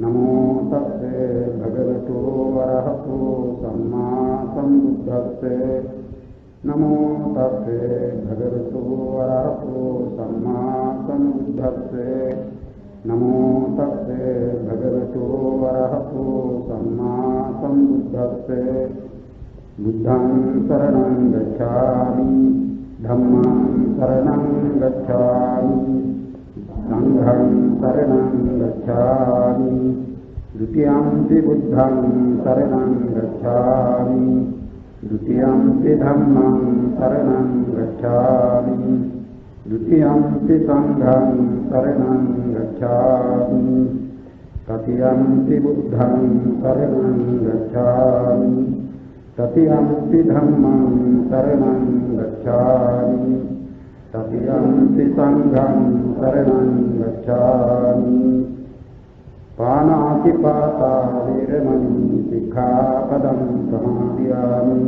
नमो तस्से भगवतो अरहतो सम्मा सम्बुद्धस्से नमो तस्से भगवतो अरहतो सम्मा सम्बुद्धस्से नमो तस्से भगवतो अरहतो सम्मा सम्बुद्धस्से बुद्धं शरणं गच्छामि धम्मं शरणं गच्छामि संघं शरणं गच्छामि द्वितीयंपि बुद्धं शरणं गच्छामि द्वितीयंपि धम्मं शरणं गच्छामि द्वितीयंपि संघं शरणं गच्छामि तृतीयंपि बुद्धं शरणं गच्छामि तृतीयंपि धम्मं शरणं गच्छामि तृतीयंपि संघं शरणं गच्छामि पानातिपाता वेरमणि सिक्खापदं समादयामि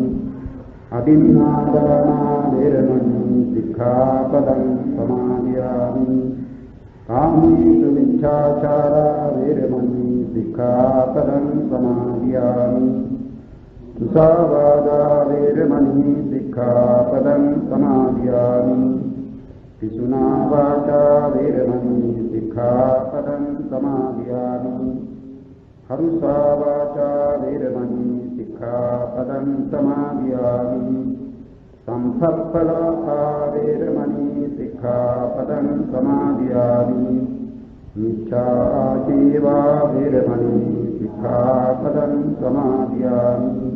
अदिन्नादाना वेरमणि सिक्खापदं समादयामि कामेषु मिथ्याचारा वेरमणि सिक्खापदं समादयामि मुसावादा वेरमणि सिक्खापदं समादयामि पिशुना वाचा वेरमणि सिक्खापदं समादयामि हरुषा वाचा वेरमणि सिक्खापदं समादयामि संसप्पलापा वेरमणि सिक्खापदं समादयामि मिथ्याजीवा वेरमणि सिक्खापदं समादयामि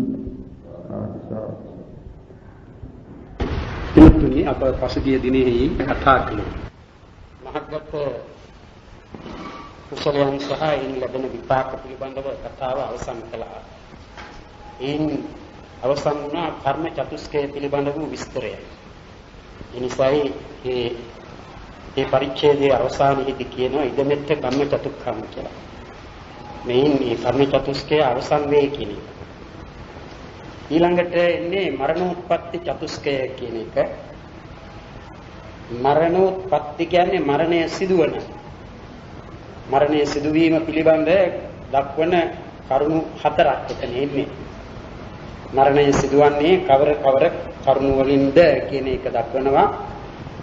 පින්තුනි අප පසුගිය දිනෙහි කතා කළේ මහත්ගත කුසලයන් සහ එයින් ලැබෙන විපාක පිළිබඳව කතාව අවසන් කළා. එයින් අවසන් වුණා කර්ම චතුස්කය පිළිබඳ වූ විස්තරය. එනිසායි මේ පරිච්ඡේදයේ අවසානයේදී කියනවා ඉදමෙත්ත කම්ම චතුක්ඛම් කියලා. මෙයින් මේ කර්ම චතුස්කය අවසන් වේ කියන එක. ඊළඟට එන්නේ මරණෝත්පත්ති චතුස්කය කියන එක. මරණෝත්පත්ති කියන්නේ මරණය සිදුවන. මරණය සිදුවීම පිළිබඳ දක්වන කරුණු හතරක් එතන ඉන්නේ. මරණය සිදුවන්නේ කවර කරුණු වලින්ද කියන එක දක්වනවා.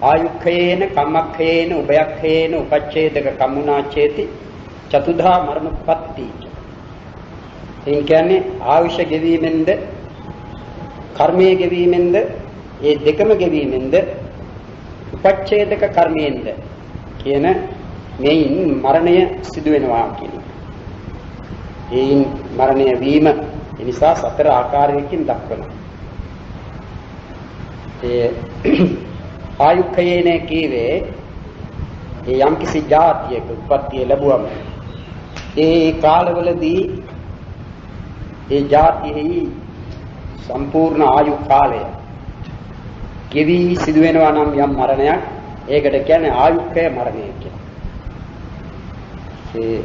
ආයුක්ඛයේන කම්මක්ඛයේන උභයක්ඛයේන උපච්ඡේදක කම්මුනාචේති චතුධා මරණෝත්පත්ති. ඒ කියන්නේ ආයුෂ ගෙවීමෙන්ද කර්මයේ ගෙවීමෙන්ද ඒ දෙකම ගෙවීමෙන්ද උපච්ඡේදක කර්මයෙන්ද කියන මේන් මරණය සිදු වෙනවා කියන්නේ. ඒයින් මරණය වීම නිසා සතර ආකාරයකින් දක්වනවා. ඒ ආයුක්ඛයේන කීවේ ඒ යම්කිසි જાතියක උත්පත්තිය ලැබුවම ඒ කාලවලදී ඒ જાතියෙහි සම්පූර්ණ ආයු කාලය ගෙවි සිදු වෙනවා නම් යම් මරණයක් ඒකට කියන්නේ ආයුක්ඛය මරණය කියලා. ඒ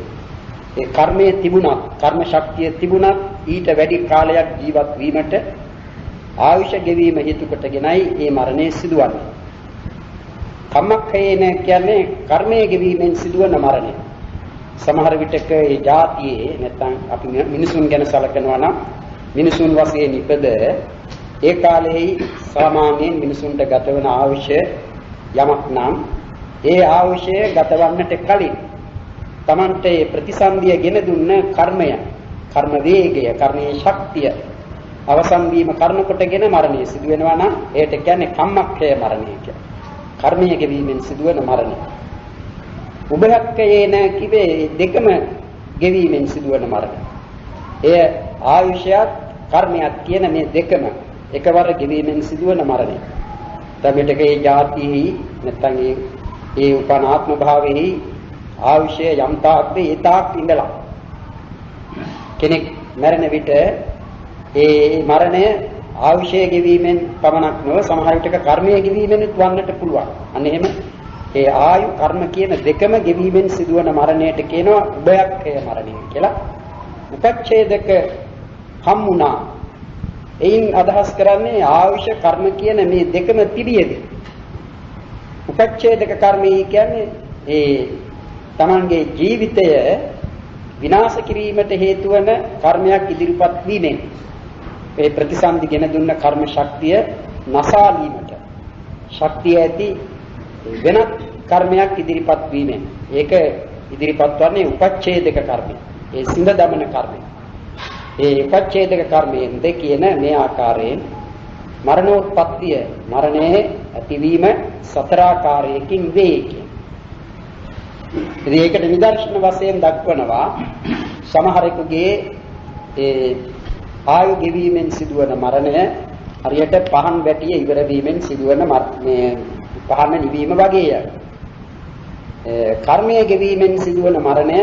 කර්මයේ තිබුණත් කර්ම ශක්තිය තිබුණත් ඊට වැඩි කාලයක් ජීවත් වීමට ආයුෂ ගෙවීම හේතු කොටගෙනයි මේ මරණය සිදුවන්නේ. කම්මක්ඛයේන කියන්නේ කර්මයේ ගෙවීමෙන් සිදුවන මරණය. සමහර විටක ඒ જાතියේ නැත්නම් අපි මිනිසුන් ගැන සැලකනවා නම් මිනිසුන් වශයෙන් ඉපද ඒ කාලෙහි සාමාන්‍යයෙන් මිනිසුන්ට ගතවන ආයුෂය යමක් නම් ඒ ආයුෂය ගතවන්නට කලින් Tamante ප්‍රතිසන්දිය ගෙන දුන්න කර්මය කර්ම වේගය කර්මයේ ශක්තිය අවසන් වීම කර්ම කොටගෙන මරණය සිදු වෙනවා නම් ඒකට කියන්නේ කම්මක්ඛය මරණය කියලා. කර්මයේ ගෙවීමෙන් සිදුවන මරණය. උභයක්ඛයේන කිවේ දෙකම ගෙවීමෙන් සිදුවන මරණය. එය ආයුෂයත් කර්මයක් කියන මේ දෙකම එකවර ගෙවීමෙන් සිදුවන මරණය. තමෙටක ඒ જાතිෙහි නැත්නම් ඒ උපනාත්ම භාවයේහි ආයුෂය යම් තාක්ද ඒ තාක් ඉඳලා කෙනෙක් මරණ විට ඒ මරණය ආයුෂය ගෙවීමෙන් පමණක් නොව සමහර විටක කර්මයේ ගෙවීමෙන් වන්නට පුළුවන්. අන්න එහෙම ඒ ආයු කර්ම කියන දෙකම ගෙවීමෙන් සිදුවන මරණයට කියනවා උභයක්ඛය මරණය කියලා. උපච්ඡේදක හම්මුණා. එයින් අදහස් කරන්නේ ආයුෂ කර්ම කියන මේ දෙකම තිබියදී. උපච්ඡේදක කර්මය කියන්නේ ඒ තමන්ගේ ජීවිතය විනාශ කිරීමට හේතු වන කර්මයක් ඉදිරිපත් වීමෙන් මේ ප්‍රතිසන්දි ගෙන දුන්න කර්ම ශක්තිය නසාලීමට ශක්තිය ඇති වෙනත් කර්මයක් ඉදිරිපත් වීමෙන් ඒක ඉදිරිපත් වන්නේ උපච්ඡේදක කර්මය. ඒ සිඳ දමන කර්මය. ඒ උපච්ඡේදක කර්මයෙන්ද කියන මේ ආකාරයෙන් මරණෝත්පත්තිය මරණයේ ඇතිවීම සතර ආකාරයකින් වේ කියන. ඉතින් ඒකට නිදර්ශන වශයෙන් දක්වනවා සමහරෙකුගේ ඒ ආයු ගෙවීමෙන් සිදුවන මරණය හරියට පහන් වැටිය ඉවර වීමෙන් සිදුවන මේ පහන නිවීම වගේය. කර්මයේ ගෙවීමෙන් සිදුවන මරණය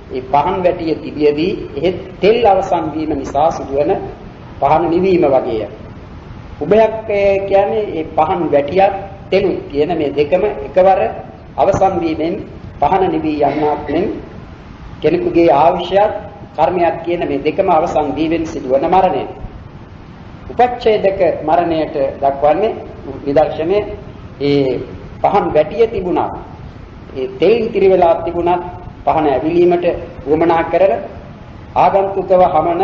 ඒ පහන් වැටිය තිබියදී එහෙත් තෙල් අවසන් වීම නිසා සිදුවන පහන නිවීම වගේය. උභයක් කියන්නේ මේ පහන් වැටියක් තෙලුත් කියන මේ දෙකම එකවර අවසන් වීමෙන් පහන නිවී යන්නක් මෙන් කෙනෙකුගේ ආවිෂයක් කර්මයක් කියන මේ දෙකම අවසන් වීමෙන් සිදුවන මරණය. උපච්ඡේදක මරණයට දක්වන්නේ නිදර්ශනයේ ඒ පහන් වැටිය තිබුණා. ඒ තෙල් ඉතිරි වෙලා තිබුණත් පහන ඇවිලීමට වමනා කරන ආගන්තුකව හමන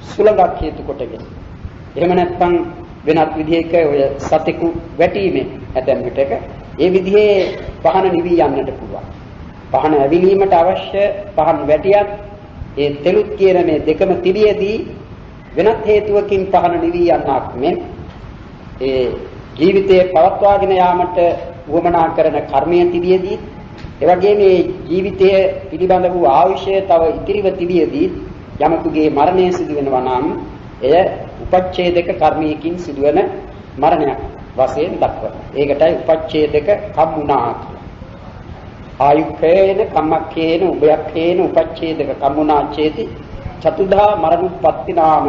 සුළඟක් හේතු කොටගෙන. එහෙම නැත්නම් වෙනත් විදිහක ඔය සතෙකු වැටීමේ ඇතැම් විටක ඒ විදිහේ පහන නිවී යන්නට පුළුවන්. පහන ඇවිලීමට අවශ්‍ය පහන් වැටියක් ඒ තෙලුත් කියන මේ දෙකම තිබියදී වෙනත් හේතුවකින් පහන නිවී යන්නක් මෙන් ඒ ජීවිතයේ පවත්වාගෙන යාමට වමනා කරන කර්මය තිබියදී එවැගේ මේ ජීවිතය පිළිබඳ වූ ආයුෂය තව ඉතිරිව තිබියදී යමකුගේ මරණය සිදු වෙනවා නම් එය උපච්ඡේදක කර්මයකින් සිදුවන මරණයක් වශයෙන් දක්වනවා. ඒකටයි උපච්ඡේදක කම්මුණා කියලා. ආයුක්ඛේන කම්මක්ඛේන උභයක්ඛේන උපච්ඡේදක කම්මුණා චේති චතුධා මරණුප්පත්ති නාම.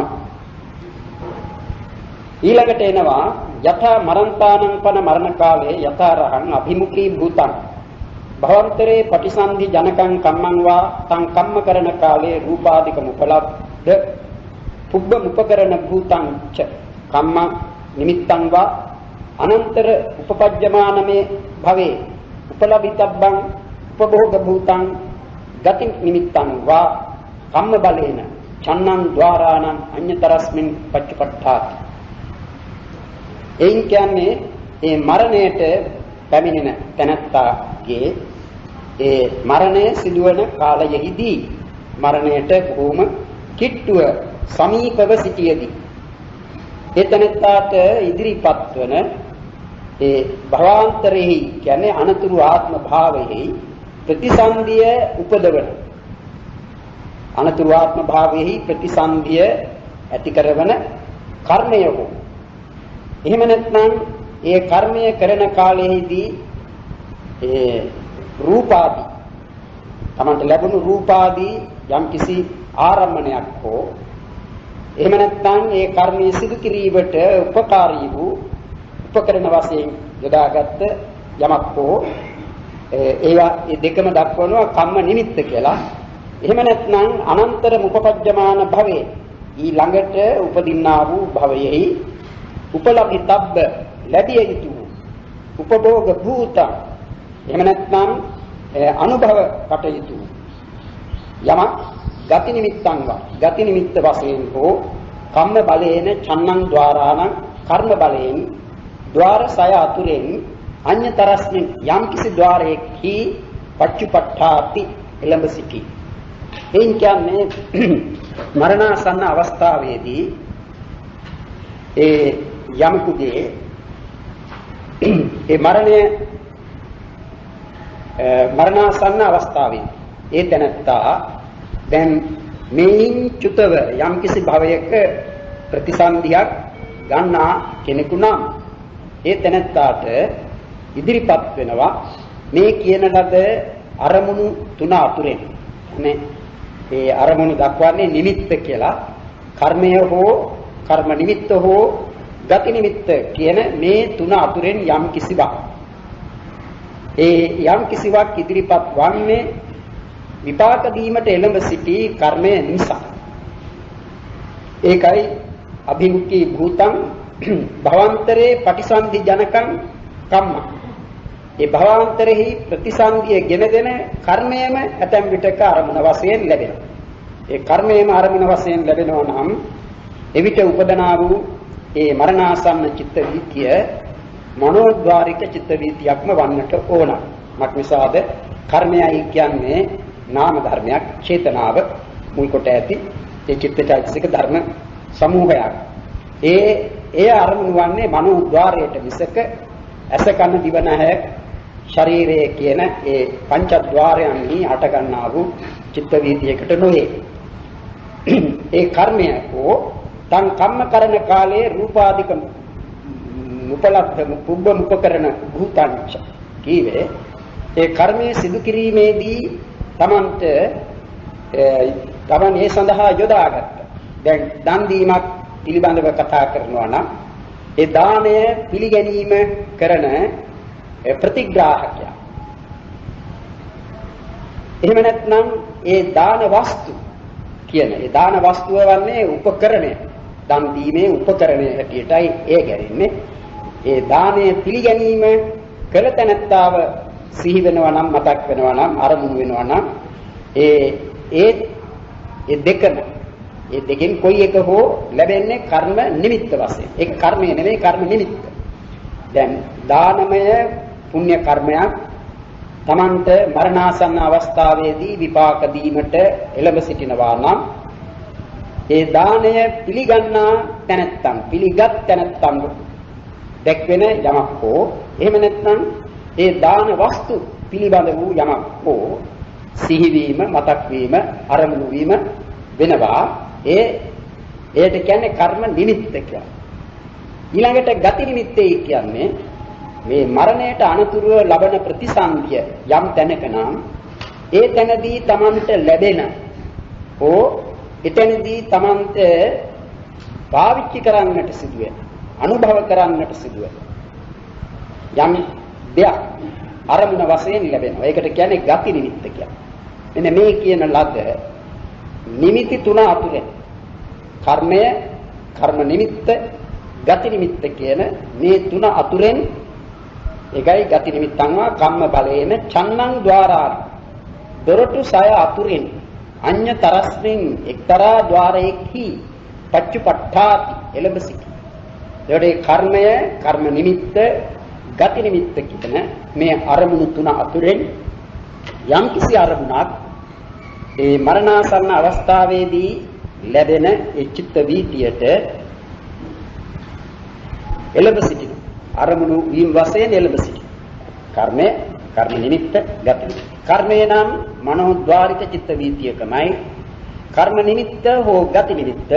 ඊළඟට එනවා යථා මරන්තානං පන මරණ කාලේ යථාරහං අභිමුඛී භූතං භවන්තරේ පටිසන්ධි ජනකං කම්මං වා තං කම්ම කරන කාලේ රූපාදිකම උපලබ්ධ පුබ්බ උපකරණ භූතං ච කම්ම නිමිත්තං වා අනන්තර උපපජ්ජමානමේ භවේ උපලබිතබ්බං උපභෝග භූතං ගති නිමිත්තං වා කම්ම බලේන චන්නං ద్వාරාණං අඤ්‍යතරස්මින් පච්චපට්ඨාති. එයින් කියන්නේ මේ මරණයට පැමිණෙන තැනැත්තාගේ ඒ මරණය සිදුවන කාලයෙහිදී මරණයට බොහොම කිට්ටුව සමීපව සිටියේදී ඒ තැනැත්තාට ඉදිරිපත් වන ඒ භවාන්තරෙහි කියන්නේ අනතුරු ආත්ම භාවයෙහි ප්‍රතිසන්දිය උපදවන අනතුරු ආත්ම භාවයෙහි ප්‍රතිසන්දිය ඇති කරවන කර්මය හෝ එහෙම නැත්නම් ඒ කර්මය කරන කාලයේදී ඒ රූපාදී තමන්ට ලැබුණු රූපාදී යම්කිසි ආරම්මණයක් හෝ එහෙම නැත්නම් ඒ කර්මයේ සිදු කිරීමට උපකාරී වූ උපකරණ වශයෙන් යොදාගත් යමක් හෝ ඒවා ඒ දෙකම දක්වනවා කම්ම නිමිත්ත කියලා. එහෙම නැත්නම් අනන්තර මුපපජ්ජමාන භවේ ඊළඟට උපදින්නා වූ භවයෙහි උපලබ්ධිතබ්බ ලැබිය යුතු උපභෝග භූත එහෙම නැත්නම් අනුභව කටයුතු යමක් ගති නිමිත්තං වා ගති නිමිත්ත වශයෙන් හෝ කම්ම බලේන චන්නං ద్వාරාණං කර්ම බලයෙන් ద్వාර සය අතුරෙන් අඤ්‍යතරස්මින් යම් කිසි ద్వාරයකි පච්චුපට්ඨාති එළඹ සිටි. එයින් කියන්නේ මරණාසන්න අවස්ථාවේදී ඒ යමකුගේ ඒ මරණාසන්න අවස්ථාවේ ඒ තැනත්තා දැන් මේන් චුතව යම්කිසි භවයක ප්‍රතිසන්දියක් ගන්නා කෙනෙකු නම් ඒ තැනත්තාට ඉදිරිපත් වෙනවා මේ කියන ලද අරමුණු තුන අතුරෙන් නේ ඒ අරමුණු දක්වන්නේ නිමිත්ත කියලා කර්මය හෝ කර්ම නිමිත්ත හෝ ගති නිමිත්ත කියන මේ තුන අතුරෙන් යම් කිසිවක් ඒ යම් කිසිවක් ඉදිරිපත් වන්නේ විපාක දීමට එළඹ සිටි කර්මය නිසා. ඒකයි අභිමුඛී භූතං භවන්තරේ පටිසන්ධි ජනකං කම්ම. ඒ භවාන්තරෙහි ප්‍රතිසන්දිය ගෙන දෙන කර්මයේම ඇතැම් විටක අරමුණ වශයෙන් ලැබෙනවා. ඒ කර්මයේම අරමුණ වශයෙන් ලැබෙනවා නම් එවිට උපදනා වූ ඒ මරණාසන්න චිත්ත වීතිය මනෝද්වාරික චිත්ත වීතියක්ම වන්නට ඕන. මක්නිසාද කර්මයයි කියන්නේ නාම ධර්මයක්, චේතනාව මුල් කොට ඇති ඒ චිත්තචෛතසික ධර්ම සමූහයක්. ඒ අරමුණු වන්නේ මනෝද්වාරයට මිසක ඇස කන දිව නැහැ ශරීරයේ කියන ඒ පංචද්වාරයන්හි අට ගන්නා වූ චිත්ත වීතියකට නොවේ. ඒ කර්මය හෝ තන් කම්ම කරන කාලයේ රූපාදික උපලබ්ධ පුබ්බ උපකරණ භූතංච කීවේ ඒ කර්මයේ සිදු කිරීමේදී තමන්ට තමන් ඒ සඳහා යොදාගත්ත දැන් දන් දීමක් පිළිබඳව කතා කරනවා නම් ඒ දාණය පිළිගැනීම කරන ප්‍රතිග්‍රාහකය. එහෙම නැත්නම් ඒ දාන වස්තු කියන ඒ දාන වස්තුව වන්නේ උපකරණය. දන් දීමේ උපකරණය හැටියටයි ඒ ගැරෙන්නේ. ඒ දානය පිළිගැනීම කළ තැනැත්තාව සිහි වෙනවා නම්, මතක් වෙනවා නම්, අරමුණු වෙනවා නම් ඒ දෙකෙන් කොයි එක හෝ ලැබෙන්නේ කර්ම නිමිත්ත වශයෙන්. ඒක කර්මය නෙමෙයි, කර්ම නිමිත්ත. දැන් දානමය පුණ්‍ය කර්මයක් තමන්ට මරණාසන්න අවස්ථාවේදී විපාක දීමට එළඹ සිටිනවා නම් ඒ දානය පිළිගන්නා තැනැත්තන්, පිළිගත් තැනැත්තන් දැක්වෙන යමක් හෝ එහෙම නැත්නම් ඒ දාන වස්තු පිළිබඳ වූ යමක් හෝ සිහිවීම, මතක් වීම, අරමුණු වීම වෙනවා. ඒට කියන්නේ කර්ම නිමිත්ත කියලා. ඊළඟට ගති නිමිත්තේ කියන්නේ මේ මරණයට අනතුරුව ලබන ප්‍රතිසන්දිය යම් තැනක නම් ඒ තැනදී තමන්ට ලැබෙන හෝ එතනදී තමන්ට පාවිච්චි කරන්නට සිදුවෙන, අනුභව කරන්නට සිදුවෙන යම් දෙයක් අරමුණ වශයෙන් ලැබෙනවා. ඒකට කියන්නේ ගති නිමිත්ත කියලා. මෙන්න මේ කියන ලද නිමිති තුන අතුරෙන් කර්මය, කර්ම නිමිත්ත, ගති නිමිත්ත කියන මේ තුන අතුරෙන් එකයි ගති නිමිත්තන්ව කම්ම බලේන චන්නං ద్వාරාන දොරටු සය අතුරෙන් අඤ්ඤ තරස්මින් එක්තරා ద్వාරයේහි පච්චුපට්ඨාති එළඹ සිටි. ඒකට කර්මය, කර්ම නිමිත්ත, ගති නිමිත්ත කියන මේ අරමුණු තුන අතුරෙන් යම් කිසි අරමුණක් ඒ මරණාසන්න අවස්ථාවේදී ලැබෙන ඒ චිත්ත වීතියට එළඹ සිටින අරමුණු වීම වශයෙන් එළඹ සිටින කර්මය, කර්ම නිමිත්ත, ගති නිමිත්ත. කර්මය නම් මනෝද්වාරික චිත්ත වීතියකමයි. කර්ම නිමිත්ත හෝ ගති නිමිත්ත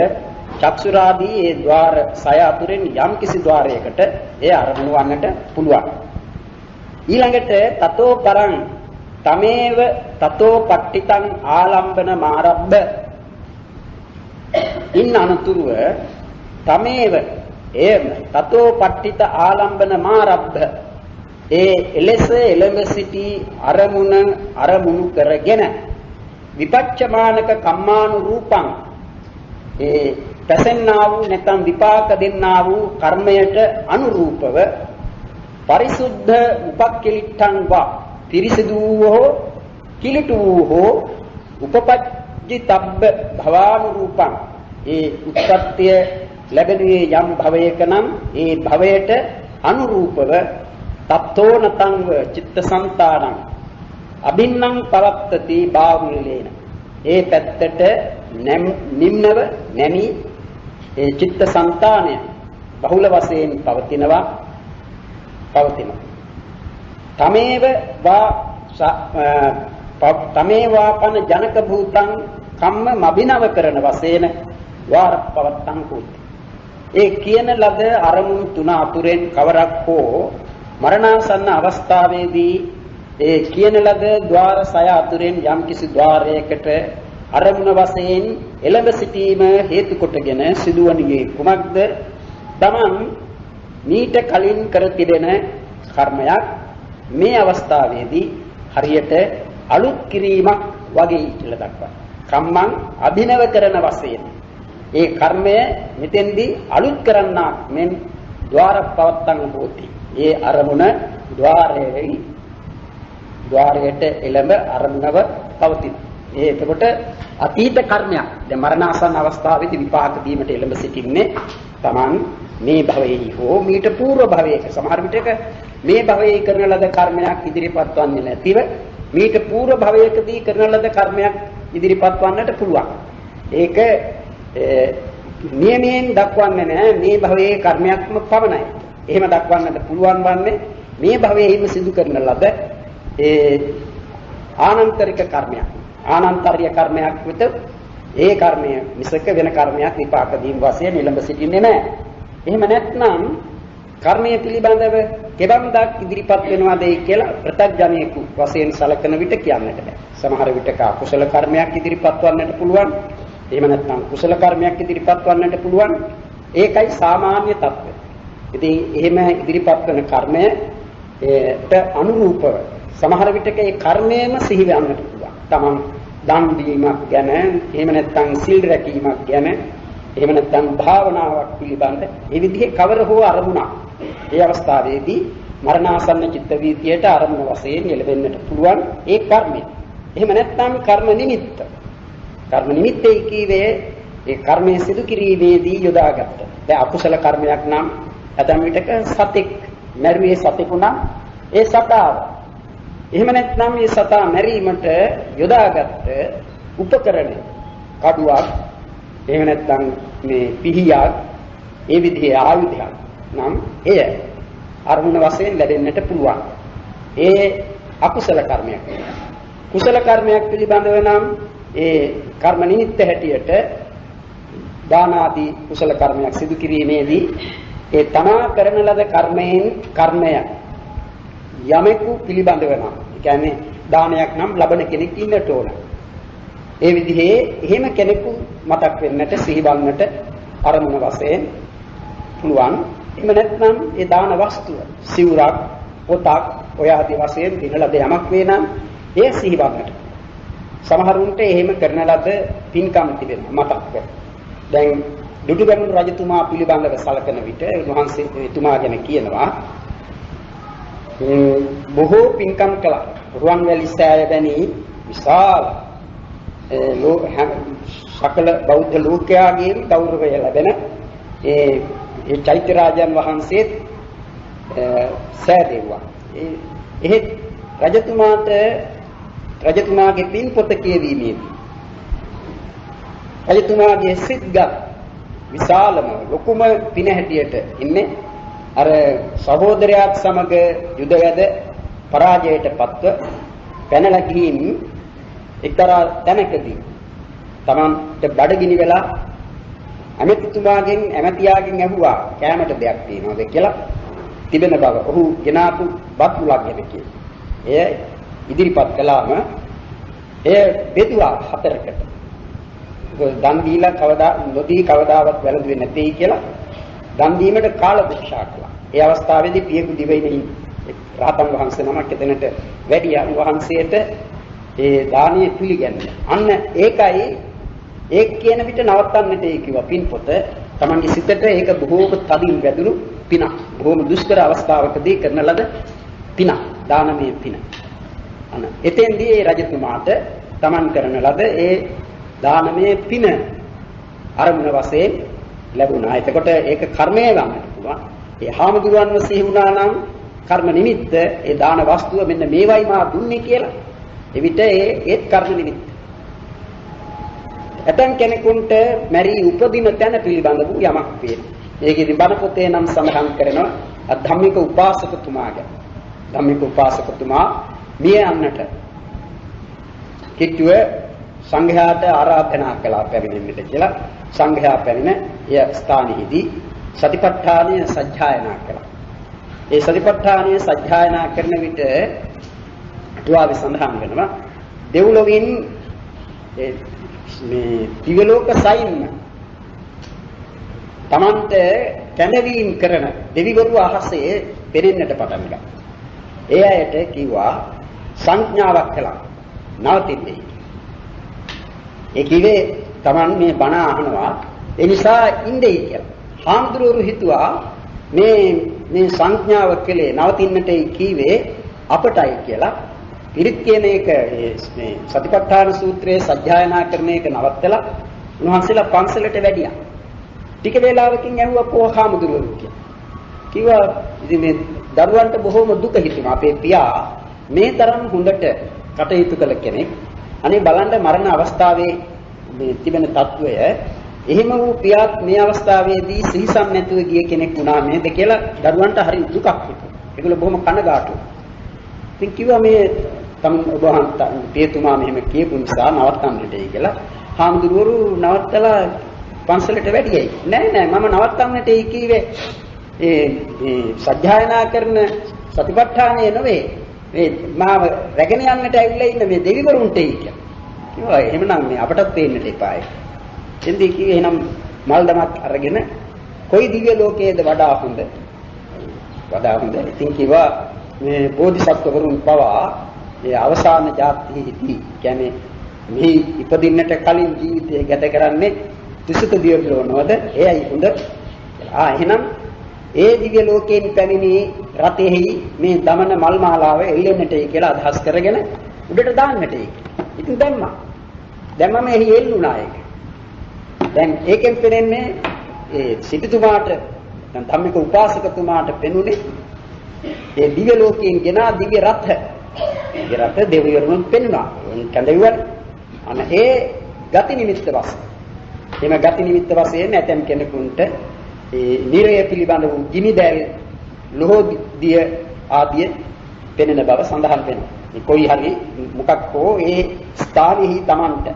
චක්ෂුරාදී ඒ ద్వාර සය අතුරෙන් යම් කිසි ద్వාරයකට ඒ අරමුණු වන්නට පුළුවන්. ඊළඟට තතෝ පරං තමේව තතෝ පට්ඨිතං ආලම්බන මාරබ්බ ඉන්න අනතුරුව තමේව එම තතෝ පට්ඨිත ආලම්බන මාරබ්බ ඒ එලෙස එළඹ සිටි අරමුණු කරගෙන විපච්චමානක කම්මානු රූපං ඒ පැසෙන්නා වූ නැත්නම් විපාක දෙන්නා වූ කර්මයට අනුරූපව පරිසුද්ධ උපක්ඛලිට්ඨං වා පිරිසිදු වූ කිලිටු වූ උපපජ්ජිතබ්බ භවානුරූපං ඒ උත්පත්තිය ලැබෙනුයේ යම් භවයක නම් ඒ භවයට අනුරූපව තත්තෝනතංව චිත්තසංතානං අභින්නම් පවත්තති බාහුලේන ඒ පැත්තට නිම්නව නැමි ඒ චිත්තසංතානය බහුල වශයෙන් පවතිනවා. තමේවාපන ජනක භූතං කම්ම මබිනව කරන වශයෙන් වාර පවත්තං හෝති. ඒ කියන ලද අරමුණු තුන අතුරෙන් කවරක් හෝ මරණාසන්න අවස්ථාවේදී ඒ කියන ලද ద్వාර සය අතුරෙන් යම් කිසි ద్వාරයකට අරමුණ වශයෙන් එළඹ සිටීම හේතු කොටගෙන සිදුවන්නේ කුමක්ද? තමන් මීට කලින් කර තිබෙන කර්මයක් මේ අවස්ථාවේදී හරියට අලුත් කිරීමක් වගේ කියලා දක්වනවා. කම්මං අභිනව කරන වශයෙන් ඒ කර්මය මෙතෙන්දී අලුත් කරන්නා මෙන් ద్వාර පවත්තං හෝති. ඒ අරමුණ ద్వාරයේ ద్వාරයට එළඹ අරමුණව පවතින. එතකොට අතීත කර්මයක්. දැන් මරණාසන්න අවස්ථාවේදී විපාක දීමට එළඹ සිටින්නේ Taman මේ භවයේ හෝ මීට పూర్ව භවයක. සමහර විටක මේ භවයේ කරන ලද කර්මයක් ඉදිරිපත් වන්නේ නැතිව මීට పూర్ව භවයකදී කරන ලද කර්මයක් ඉදිරිපත් වන්නට පුළුවන්. ඒක නියමයෙන් දක්වන්නේ නැහැ මේ භවයේ කර්මයක්ම පමණයි. එහෙම දක්වන්නට පුළුවන් වන්නේ මේ භවයේම සිදු කරන ලද ආනන්තරික කර්මයක්. ආනන්තරිය කර්මයක් විත ඒ කර්මය මිසක වෙන කර්මයක් විපාක දීම් වශයෙන් නිලඹ සිටින්නේ නැහැ. එහෙම නැත්නම් කර්මයේ පිළිබඳව කෙබඳක් ඉදිරිපත් වෙනවාදයි කියලා ප්‍රත්‍යඥයෙකු වශයෙන් සලකන විට කියන්නට බෑ. සමහර විටක අකුසල කර්මයක් ඉදිරිපත් වන්නට පුළුවන්. එහෙම නැත්නම් කුසල කර්මයක් ඉදිරිපත් වන්නට පුළුවන්. ඒකයි සාමාන්‍ය තත්ත්වය. ඉතින් එහෙම ඉදිරිපත් කරන කර්මයට අනුරූපව සමහර විටක ඒ කර්මයේම සිහි වෙන්නට පුළුවන්. Taman දන් දීමක් ගැන, එහෙම නැත්නම් සීල් රැකීමක් ගැන, එහෙම නැත්නම් භාවනාවක් පිළිබඳ මේ විදිහේ කවර හෝ අරමුණක් ඒ අවස්ථාවේදී මරණාසන්න චිත්ත වීතියට අරමුණ වශයෙන් එළවෙන්නට පුළුවන් ඒ කර්මය. එහෙම නැත්නම් කර්ම නිමිත්ත. කර්ම නිමිත්තේ කීවේ ඒ කර්මයේ සිදු කිරීමේදී යොදාගත්ත. දැන් අකුසල කර්මයක් නම් ඇතැම් විටක සතෙක් මැරුවේ සතෙකුණා ඒ සතාව. එහෙම නැත්නම් මේ සතා මැරීමට යොදාගත්ත උපකරණ කඩුවක්, එහෙම නැත්නම් මේ පිහියක්, ඒ විදිහේ ආයුධයක් නම් එය අරමුණ වශයෙන් ලැබෙන්නට පුළුවන්. ඒ අකුසල කර්මයක්. කුසල කර්මයක් පිළිබඳව නම් ඒ කර්ම නිමිත්ත හැටියට දාන ආදී කුසල කර්මයක් සිදු කිරීමේදී ඒ තමා කරන ලද කර්මයෙන් කර්මය යමෙකු පිළිබඳව නම්, ඒ කියන්නේ දානයක් නම් ලබන කෙනෙක් ඉන්නට ඕන. ඒ විදිහේ එහෙම කෙනෙකු මතක් වෙන්නට සිහිවන්නට අරමුණ වශයෙන් පුළුවන්. එහෙම නැත්නම් ඒ දාන වස්තුව සිවුරක්, පොතක්, ඔය ආදී වශයෙන් දින ලද යමක් වේ නම් ඒ සිහිවන්නට. සමහරුන්ට එහෙම කරන ලද පින්කම් තිබෙනවා මතක් කර. දැන් දුටුගැමුණු රජතුමා පිළිබඳව සලකන විට උන්වහන්සේ එතුමා ගැන කියනවා බොහෝ පින්කම් කළා. රුවන්වැලි සෑය වැනි විශාල සකල බෞද්ධ ලෝකයාගෙන් ගෞරවය ලැබෙන ඒ චෛත්‍ය රාජයන් වහන්සේ සෑදෙව්වා. එහෙත් රජතුමාගේ පින් පොත කියවීමේදී රජතුමාගේ සිත්ගත් විශාලම ලොකුම පින හැටියට ඉන්නේ අර සහෝදරයාත් සමග යුදවැද පරාජයට පත්ව පැනලා ගිහින් එක්තරා තැනකදී තමන්ට බඩගිනි වෙලා ඇමතිතුමාගෙන් ඇමතියාගෙන් ඇහුවා කෑමට දෙයක් තියෙනවද කියලා තිබෙන බව. ඔහු ගෙනාපු බත් මුලක් ගැන කිව්වා. එය ඉදිරිපත් කළාම එය බෙදුවා හතරකට. දන් දීලා කවදාවත් වැළඳුවේ නැtei කියලා දන් දීමට කාලදීක්ෂා කළා. ඒ අවස්ථාවේදී පියෙකු දිවයිනේ රහතන් වහන්සේ නමක් එතනට වැඩියා. වහන්සේට ඒ දානිය පිළිගන්නේ. අන්න ඒකයි ඒ කියන විට නවත්තන්නට ඒ කිව්වා පින්පොත. Tamange සිතට ඒක බොහෝම තදින් වැදුණු පින. බොහෝම දුෂ්කර අවස්ථාවකදී කරන ලද පින. දානමය පින. අන්න එතෙන්දී ඒ රජතුමාට Taman කරන ලද ඒ දානමය පින අරමුණ වශයෙන් ලැබුණා. එතකොට ඒක කර්මය ගන්නට පුළුවන්. ඒ හාමුදුරුවන්ව සිහි වුණා නම් කර්ම නිමිත්ත ඒ දාන වස්තුව මෙන්න මේවයි මා දුන්නේ කියලා. එවිට ඒත් කර්ම නිමිත්ත. ඇතන් කෙනෙකුට මැරී උපදින තැන පිළිබඳ වූ යමක් වේ. ඒකෙදි බණ පොතේ නම් සඳහන් කරනවා ධම්මික උපාසකතුමාගේ. ධම්මික උපාසකතුමා මිය යන්නට කිට්ටුව සංඝයාට ආරාධනා කළා පැමිණෙන්නට කියලා. සංඝයා පැමිණ එය ස්ථානෙහිදී සතිපට්ඨානය සජ්ජායනා කළා. ඒ සතිපට්ඨානය සජ්ජායනා කරන විට අටුවාවේ සඳහන් වෙනවා දෙව්ලොවින් මේ දිව්‍ය ලෝක සයින් තමන්ට කැඳවීම කරන දෙවිවරු අහසේ පෙනෙන්නට පටන් ගත්තා. ඒ අයට කිව්වා සංඥාවක් කළා නවතින්නේ. ඒ කිව්වේ තමන් මේ බණ අහනවා ඒ නිසා ඉඳෙයි කියලා. හාමුදුරුවෝ හිතුවා මේ සංඥාව කලේ නවතින්නටයි කීවේ අපටයි කියලා. පිරිත් කියන එක මේ සතිපට්ඨාන සූත්‍රයේ සජ්ජායනා කරන එක නවත්තලා උන්වහන්සේලා පන්සලට වැඩියා. ටික වේලාවකින් ඇහුවා කොහාමුදුරුවෝ කියලා. කිව්වා ඉතින් මේ දරුවන්ට බොහොම දුක හිතුණා. අපේ පියා මේ තරම් හොඳට කටයුතු කළ කෙනෙක්. අනේ බලන්න මරණ අවස්ථාවේ මේ තිබෙන తত্ত্বය එහෙම වූ පියාත් මේ අවස්ථාවේදී සිහිසම් නැතුව ගිය කෙනෙක් වුණා නේද කියලා දරුවන්ට හරි දුකක් හිතුණා. ඒගොල්ලෝ බොහොම කනගාටුයි. ඉතින් කිව්වා මේ තම ඔබ පියතුමා මෙහෙම කියපු නිසා නවත්තන්නටයි කියලා. හාමුදුරුවෝ නවත්තලා පන්සලට වැඩියයි. නෑ මම නවත්තන්නටයි කිව්වේ මේ සත්‍යයනා කරන සතිපට්ඨානය නෙවෙයි. මේ මාව රැගෙන යන්නට ඇවිල්ලා ඉන්න මේ දෙවිවරුන්ටයි කියලා. කිව්වා එහෙමනම් මේ අපටත් පේන්නට එපායි. එන්දී කිව්වේ එහෙනම් මල් දමක් අරගෙන කොයි දිව්‍ය ලෝකයේද වඩා හොඳ? වඩා හොඳ. ඉතින් කිව්වා මේ බෝධිසත්වවරුන් පවා මේ අවසාන ජාතියේදී කියන්නේ මේ ඉපදින්නට කලින් ජීවිතය ගත කරන්නේ තුසිත දිව්‍ය ලෝකවලද? එයයි හොඳ. එහෙනම් ඒ දිව්‍ය ලෝකයෙන් පැමිණි රතෙහි මේ දමන මල් මාලාව එල්ලෙන්නටයි කියලා අදහස් කරගෙන උඩට දාන්නටයි. ඉතින් දැම්මම එහි එල්ලුණා ඒක. දැන් ඒකෙන් පෙනෙන්නේ ඒ සිටුතුමාට දැන් ධම්මික උපාසකතුමාට පෙනුනේ ඒ දිව්‍ය ලෝකයෙන් ගෙනා දිව්‍ය රථ. දිව්‍ය රථ දෙවිවරුන් පෙන්වනවා. කැඳෙව්වනේ. අන්න ඒ ගති නිමිත්ත වශයෙන්. එම ගති නිමිත්ත වශයෙන් ඇතම් කෙනෙකුට ඒ නිරය පිළිබඳ වූ ගිනි දැල් ලෝහදිය ආදී පෙනෙන බව සඳහන් වෙනවා. මේ කොයි හරි මොකක් හෝ ඒ ස්ථානෙහි Tamanට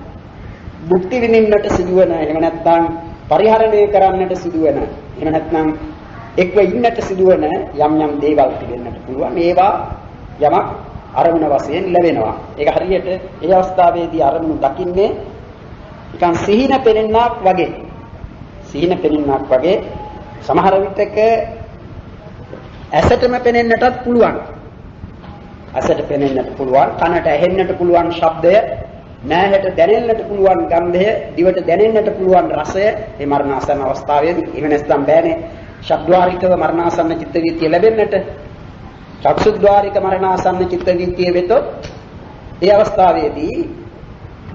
මුක්ති විඳින්නට සිදුවන එහෙම නැත්නම් පරිහරණය කරන්නට සිදුවන එහෙම නැත්නම් එක්ව ඉන්නට සිදුවන යම් දේවල් පිළිගන්නට පුළුවන්. ඒවා යමක් අරමුණ වශයෙන් ලැබෙනවා. ඒක හරියට ඒ අවස්ථාවේදී අරමුණු දකින්නේ නිකන් සිහින පෙනෙන්නක් වගේ. සිහින පෙනෙන්නක් වගේ සමහර විටක ඇසටම පෙනෙන්නටත් පුළුවන්. ඇසට පෙනෙන්නට පුළුවන්, කනට ඇහෙන්නට පුළුවන් ශබ්දය, නෑහට දැනෙන්නට පුළුවන් ගන්ධය, දිවට දැනෙන්නට පුළුවන් රසය. මේ මරණාසන්න අවස්ථාවේදී එහෙම නැත්නම් බෑනේ ශබ්ද්වාරිකව මරණාසන්න චිත්ත වීතිය ලැබෙන්නට. චක්සුද්වාරික මරණාසන්න චිත්ත වීතිය වෙතොත් ඒ අවස්ථාවේදී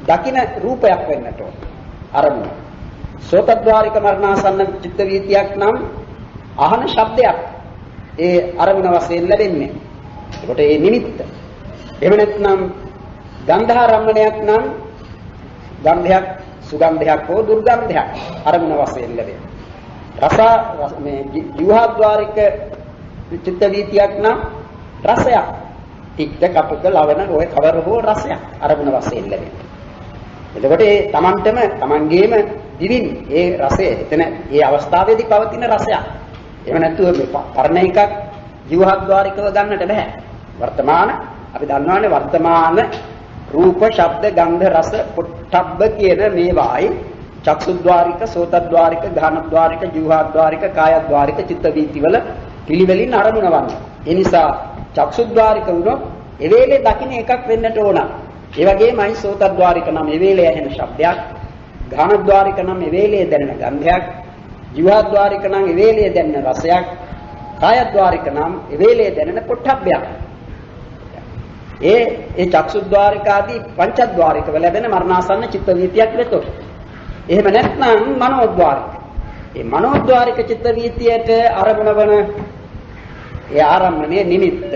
දකින රූපයක් වෙන්නට ඕන අරමුණ. සෝතද්වාරික මරණාසන්න චිත්ත වීතියක් නම් අහන ශබ්දයක් ඒ අරමුණ වශයෙන් ලැබෙන්නේ. ඒකට ඒ නිමිත්ත. එහෙම නැත්නම් ගන්ධාරම්මණයක් නම් ගන්ධයක්, සුගන්ධයක් හෝ දුර්ගන්ධයක් අරමුණ වශයෙන් ලැබෙනවා. රස මේ ජීවහද්වාරික චිත්ත වීතියක් නම් රසයක්. තික්ත, කපුක, ලවණ ඔය කවර හෝ රසයක් අරමුණ වශයෙන් ලැබෙනවා. එතකොට ඒ Tamanටම Tamanගේම දිවින් ඒ රසය එතන ඒ අවස්ථාවේදී පවතින රසයක්. එහෙම නැත්නම් පරණ එකක් ජීවහද්වාරිකව ගන්නට බෑ. වර්තමාන අපි දන්නවානේ වර්තමාන රූප, ශබ්ද, ගන්ධ, රස, පොට්ටබ්බ කියන මේවායි චක්සුද්වාරික, සෝතද්වාරික, ගානද්වාරික, ජීවහද්වාරික, කායද්වාරික චිත්ත වීතිවල පිළිවෙලින් අරමුණ වන්නේ. ඒ නිසා චක්සුද්වාරික වුණොත් ඒ වේලේ දකින්න එකක් වෙන්නට ඕන. ඒ වගේමයි සෝතද්වාරික නම් ඒ වේලේ ඇහෙන ශබ්දයක්, ගානද්වාරික නම් ඒ වේලේ දැනෙන ගන්ධයක්, ජීවහද්වාරික නම් ඒ වේලේ දැනෙන රසයක්, කායද්වාරික නම් ඒ වේලේ දැනෙන පොට්ටබ්බයක්. ඒ චක්සුද්වාරික ආදී පංචද්වාරිකව ලැබෙන මරණාසන්න චිත්ත වීතියක් වෙතොත්. එහෙම නැත්නම් මනෝද්වාරික. ඒ මනෝද්වාරික චිත්ත වීතියට ආරම්භන වන ඒ ආරම්භනේ නිමිත්ත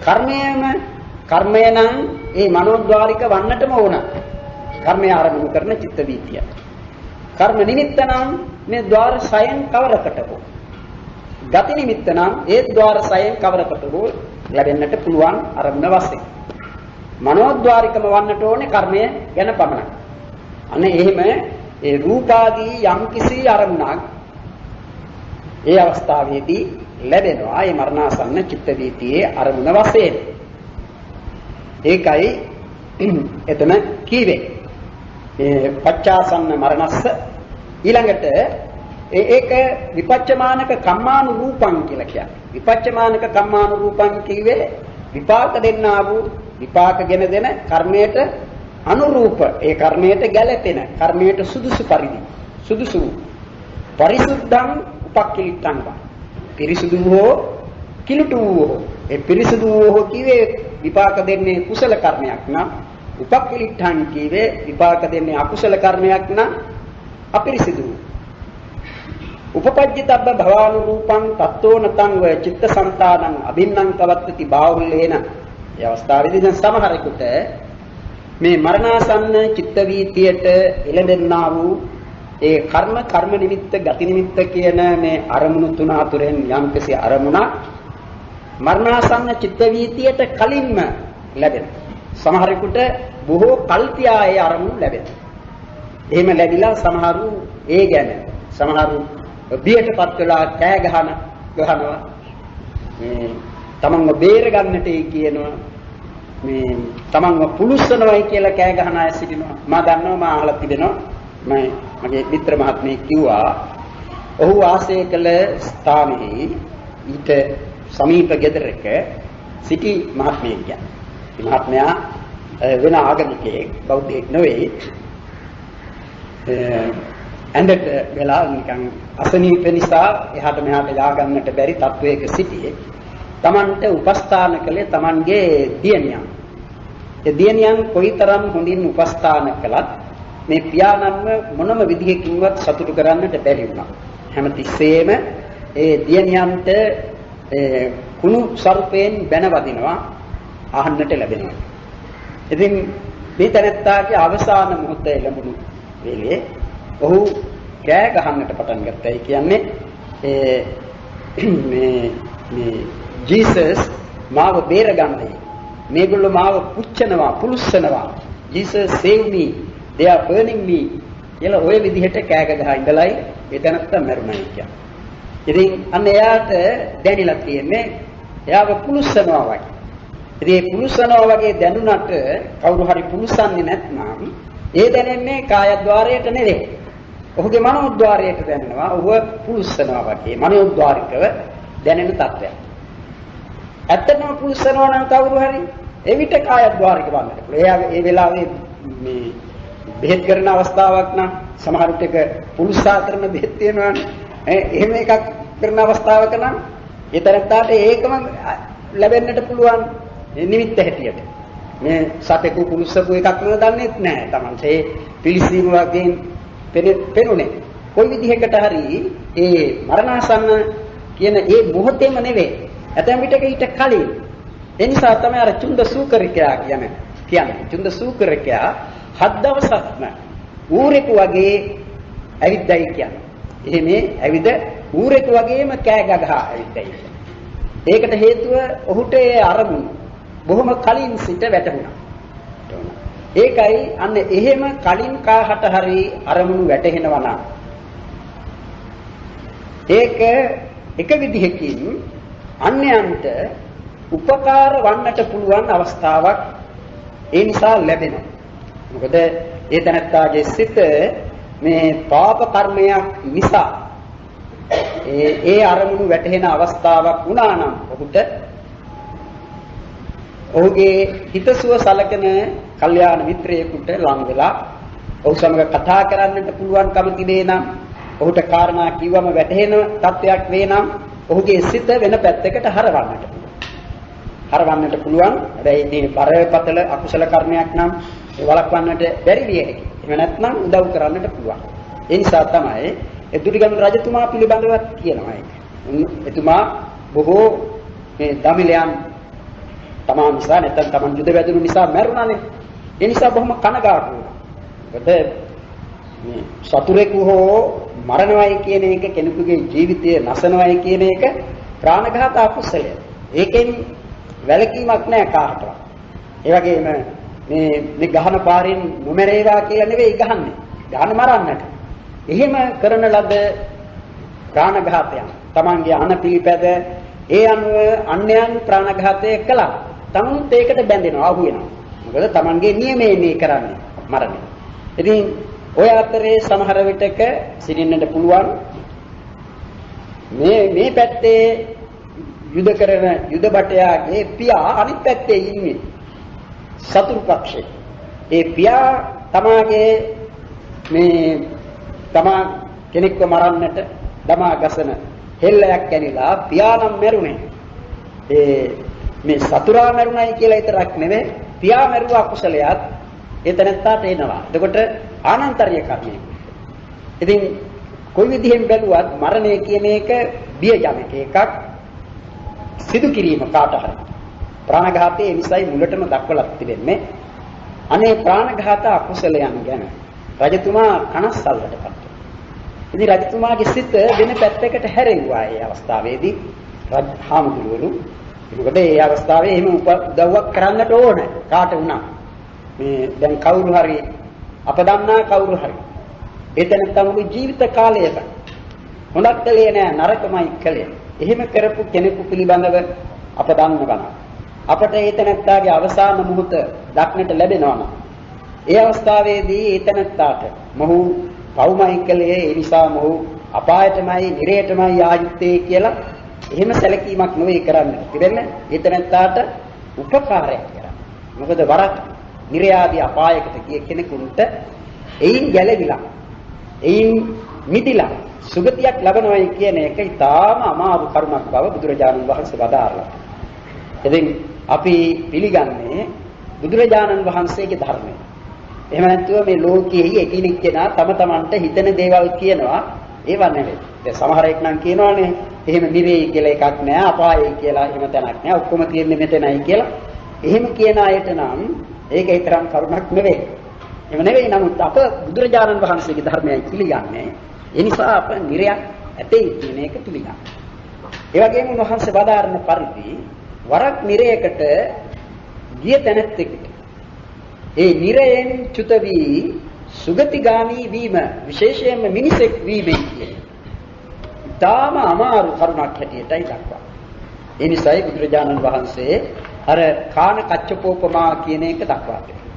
කර්මය නම් ඒ මනෝද්වාරික වන්නටම ඕන. කර්මය ආරම්භ කරන චිත්ත වීතිය. කර්ම නිමිත්ත නම් මේ ద్వාර සයෙන් කවරකට හෝ. ගති නිමිත්ත නම් ඒ ద్వාර සයෙන් කවරකට හෝ ලැබෙන්නට පුළුවන් ආරම්භන වශයෙන්. මනෝද්වාරිකම වන්නට ඕනේ කර්මය ගැන පමණයි. අනේ එහෙම ඒ රූපාදී යම්කිසි අරමුණක් ඒ අවස්ථාවේදී ලැබෙනවා. ඒ මරණාසන්න චිත්ත වීතියේ අරමුණ වශයෙන්. ඒකයි එතන කීවේ. මේ පච්චාසන්න මරණස්ස ඊළඟට ඒක විපච්චමානක කම්මානුරූපං කියලා කියන්නේ. විපච්චමානක කම්මානුරූපං කියවේ විපාක දෙන්නා වූ විපාකගෙන දෙන කර්මයට අනුරූප ඒ කර්මයට ගැළපෙන කර්මයට සුදුසු පරිදි සුදුසු පරිසුද්ධං උපක්ඛලිට්ඨං වා පිරිසුදු හෝ කිලුටු හෝ ඒ පිරිසුදු හෝ කිවේ විපාක දෙන්නේ කුසල කර්මයක් නම් උපක්ඛලිට්ඨං කීවේ විපාක දෙන්නේ අකුසල කර්මයක් නම් අපිරිසිදු. උපපජ්ජිතබ්බ භවානුරූපං තත්තෝනතං ව චිත්තසංතානං අභින්නං පවත්තති බාහුල්ලේන. මේ අවස්ථාවේදී දැන් සමහරෙකුට මේ මරණාසන්න චිත්ත වීතියට එළඹෙන්නා වූ ඒ කර්ම නිමිත්ත ගති නිමිත්ත කියන මේ අරමුණු තුන අතුරෙන් යම්කිසි අරමුණක් මරණාසන්න චිත්ත වීතියට කලින්ම ලැබෙන. සමහරෙකුට බොහෝ කල්පියා ඒ අරමුණු ලැබෙන. එහෙම ලැබිලා සමහරු ඒ ගැන සමහරු බියටපත් වෙලා කෑ ගහනවා. මේ තමන්ව බේර ගන්නට කියනවා. මේ තමන්ව පුලුස්සනවායි කියලා කෑ ගහන අය සිටිනවා. මා දන්නවා මා අහලා තිබෙනවා. මගේ මිත්‍ර මහත්මයෙක් කිව්වා ඔහු වාසය කළ ස්ථානයේ ඊට සමීප ගෙදරක සිටි මහත්මයෙක් කියන්නේ. මේ මහත්මයා වෙන ආගමිකයෙක් බෞද්ධයෙක් නෙවෙයි. ඇඳට වෙලා නිකන් අසනීප නිසා එහාට මෙහාට යා ගන්නට බැරි තත්වයක සිටියේ. Tamante උපස්ථාන කළේ Tamanගේ දියණියන්. ඒ දියණියන් කොයිතරම් හොඳින් උපස්ථාන කළත් මේ පියාණන්ව මොනම විදිහකින්වත් සතුටු කරන්නට බැරි වුණා. හැමතිස්සෙම ඒ දියණියන්ට කුණු සර්පයෙන් බැනවදිනවා අහන්නට ලැබෙනවා. ඉතින් මේ තැනැත්තාගේ අවසාන මොහොතේ ලැබුණු වෙලේ ඔහු කෑ ගහන්නට පටන් ගත්තා. ඒ කියන්නේ මේ ජීසස් මාව බේරගන්නයි. මේගොල්ලෝ මාව පුච්චනවා, පුලුස්සනවා. Jesus save me. They are burning me. කියලා ඔය විදිහට කෑ ගහ ඉඳලයි ඒ තැනත්තා මැරුණා කියන්නේ. ඉතින් අන්න එයාට දැනෙලා තියෙන්නේ එයාව පුලුස්සනවා වගේ. ඉතින් මේ පුලුස්සනවා වගේ දැනුණාට කවුරු හරි පුලුස්සන්නේ නැත්නම් ඒ දැනෙන්නේ කායද්්වාරයට නෙවෙයි. ඔහුගේ මනෝද්්වාරයට දැනෙනවා. ඔහුව පුලුස්සනවා වගේ මනෝද්්වාරිකව දැනෙන තත්ත්වයක්. ඇත්තටම පුලුස්සනවා නම් කවුරු හරි එවිට කායද්්වාරික වන්නට පුළුවන්. එයා ඒ වෙලාවේ මේ බෙහෙත් කරන අවස්ථාවක් නම් සමහර විටක පුලුස්සා කරන බෙහෙත් තියෙනවානේ. එහෙම එකක් කරන අවස්ථාවක නම් ඒ තරත්තාට ඒකම ලැබෙන්නට පුළුවන් නිමිත්ත හැටියට. මේ සතෙකු පුලුස්සපු එකක් නේද දන්නේ නැහැ. Tamante පිළිසීම වගේ පෙනුනේ. කොයි විදිහකට හරි ඒ මරණාසන්න කියන ඒ මොහොතේම නෙවෙයි. ඇතැම් විටක ඊට කලින්. ඒ නිසා තමයි අර චුන්ද සූකරිකයා කියන්නේ. චුන්ද සූකරිකයා 7 දවසක්ම ඌරෙකු වගේ ඇවිද්දයි කියන්නේ. එහෙම ඇවිද ඌරෙකු වගේම කෑ ගහ ඇවිද්දයි. ඒකට හේතුව ඔහුට ඒ අරමුණු බොහොම කලින් සිට වැටුණා. ඒකයි අන්න එහෙම කලින් කාහට හරි අරමුණු වැටෙනවා නම් ඒක එක විදිහකින් අන්‍යයන්ට උපකාර වන්නට පුළුවන් අවස්ථාවක් ඒ නිසා ලැබෙනවා. මොකද ඒ තැනත්තාගේ සිත මේ පාප කර්මයක් නිසා ඒ අරමුණු වැටෙන අවස්ථාවක් වුණා නම් ඔහුගේ හිතසුව සලකන කල්යාණ මිත්‍රයෙකුට ලං වෙලා ඔහු සමග කතා කරන්නට පුළුවන්කම තිබේ නම් ඔහුට කාරණා කිව්වම වැටහෙන තත්වයක් වේ නම් ඔහුගේ සිත වෙන පැත්තකට හරවන්නට පුළුවන්. හැබැයි මේ බරපතල අකුසල කර්මයක් නම් ඒ වළක්වන්නට බැරි විය හැකියි. එහෙම නැත්නම් උදව් කරන්නට පුළුවන්. ඒ නිසා තමයි දුටුගැමුණු රජතුමා පිළිබඳව කියනවා ඒක. එතුමා බොහෝ මේ දමිලයන් තමා නිසා නැත්නම් තමන් යුද වැදුණු නිසා මැරුණානේ. ඒ නිසා බොහොම කනගාටු වුණා. මොකද මේ සතුරෙකු හෝ මරණවයි කියන එක කෙනෙකුගේ ජීවිතය නසනවයි කියන එක ප්‍රාණඝාත අකුසලය. ඒකෙන් වැලකීමක් නැහැ කාටවත්. ඒ වගේම මේ ගහන පාරෙන් නොමරේවා කියලා නෙවෙයි ගහන්නේ. ගහන මරන්නට. එහෙම කරන ලද ප්‍රාණඝාතයන් තමන්ගේ අනපිලිපැද ඒ අනුව අන්‍යයන් ප්‍රාණඝාතය කළා. තමුත් ඒකට බැඳෙනවා අහු වෙනවා. මොකද තමන්ගේ නියමයේ මේ කරන්නේ මරණය. ඉතින් ඔය අතරේ සමහර විටක සිටින්නට පුළුවන් මේ පැත්තේ යුද කරන යුද බටයාගේ පියා අනිත් පැත්තේ ඉන්නේ සතුරු පක්ෂේ. ඒ පියා තමාගේ මේ තමා කෙනෙක්ව මරන්නට දමා ගසන හෙල්ලයක් කැනිලා පියානම් මැරුණේ. මේ සතුරා මරුණයි කියලා විතරක් නෙවෙයි පියා මරුවා කුසලයක් එතනත්තාට එනවා. එතකොට ආනන්තරිය කර්මය. ඉතින් කොයි විදිහෙන් බැලුවත් මරණය කියන එක බියජනක එකක්. සිදු කිරීම කාට හරි. ප්‍රාණඝාතයේ නිසයි මුලටම දක්වලා තිබෙන්නේ. අනේ ප්‍රාණඝාත අකුසලයන් ගැන රජතුමා කනස්සල්ලටපත්. ඉතින් රජතුමාගේ සිත වෙන පැත්තකට හැරෙව්වා ඒ අවස්ථාවේදී හාමුදුරුවෝ. මොකද මේ අවස්ථාවේ එහෙම උදව්වක් කරන්නට ඕන කාට වුණා. මේ දැන් කවුරු හරි අපදන්නා කවුරු හරි එතන තමයි ජීවිත කාලයක හොඳක් කලේ නෑ නරකමයි කලේ. එහෙම කරපු කෙනෙකු පිළිබඳව අප දන්නවා. අපට ඒතනත්තාගේ අවසාන මොහොත දක්නට ලැබෙනවා නම් ඒ අවස්ථාවේදී ඒතනත්තාට මොහු පවුමයි කලේ ඒ නිසා මොහු අපායටමයි නිරයටමයි ආයුත්තේ කියලා එහෙම සැලකීමක් නෙවෙයි කරන්නේ. ඉතින් ඒතනත්තාට උපකාරයක් කරා. මොකද වරක් නිරයාදී අපායකට ගිය කෙනෙකුට එයින් ගැලවිලා එයින් මිදිලා සුගතියක් ලබනවායි කියන එක ඊටාම අමාරු කරුණක් බව බුදුරජාණන් වහන්සේ වදාළා. ඉතින් අපි පිළිගන්නේ බුදුරජාණන් වහන්සේගේ ධර්මය. එහෙම නැත්නම් මේ ලෝකයේ එකිනෙක කෙනා තම තමන්ට හිතන දේවල් කියනවා ඒව නෙවෙයි. දැන් සමහර එක් නම් කියනවානේ එහෙම නිරේ කියලා එකක් නෑ අපායයි කියලා එහෙම තැනක් නෑ ඔක්කොම තියෙන්නේ මෙතනයි කියලා. එහෙම කියන අයට නම් ඒක ඊතරම් කරුණක් නෙවෙයි. එහෙම නෙවෙයි නමුත් අප බුදුරජාණන් වහන්සේගේ ධර්මයයි පිළිගන්නේ. ඒ නිසා අප නිරයක් ඇතේ කියන එක පිළිගන්නවා. ඒ වගේම උන්වහන්සේ වදාारण පරිදි වරක් නිරයකට ගිය තැනැත්තෙකුට ඒ නිරයෙන් චුත වී සුගතිගාමී වීම විශේෂයෙන්ම මිනිසෙක් වීමෙන් කියන්නේ. ඊටාම අමාරු කරුණක් හැටියටයි දක්වන්නේ. ඒ නිසායි බුදුරජාණන් වහන්සේ අර කාන කච්චපෝපමා කියන එක දක්වා තිබෙනවා.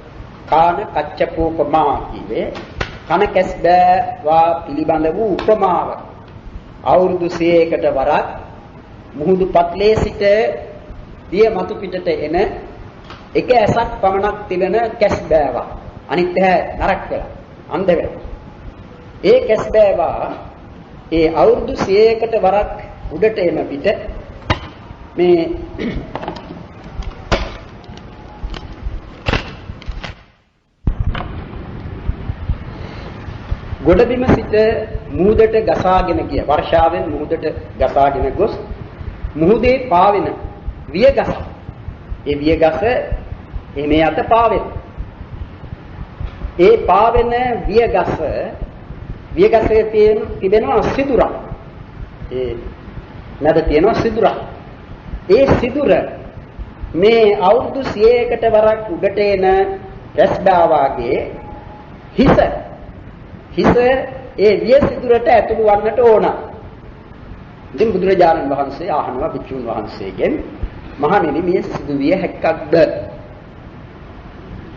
කාන කච්චපෝපමා කියේ කන කැස්බෑවා පිළිබඳ වූ උපමාව. අවුරුදු 100කට වරක් මුහුදු පත්ලේ සිට දිය මතු පිටට එන එක ඇසක් පමණක් තිබෙන කැස්බෑවා. අනිත් ඇහැ නරක් වෙලා අන්ධ වෙලා. ඒ කැස්බෑවා ඒ අවුරුදු 100කට වරක් උඩට එන පිට මේ ගොඩබිම සිට මුහුදට ගසාගෙන ගිය වර්ෂාවෙන් මුහුදට ගසාගෙන ගොස් මුහුදේ පාවෙන වියගස. ඒ වියගස එමේ අත පාවෙන. ඒ පාවෙන වියගසේ තිබෙනවා සිදුරක්. ඒ නැද තියෙනවා සිදුරක්. ඒ සිදුර මේ අවුරුදු 100කට වරක් උඩට එන රැස්ඩාවාගේ හිස ඒ විය සිදුරට ඇතුළු වන්නට ඕන. ඉතින් බුදුරජාණන් වහන්සේ ආහනවා භික්ෂුන් වහන්සේගෙන් මහණෙනි මේ සිදුවිය හැක්කක්ද?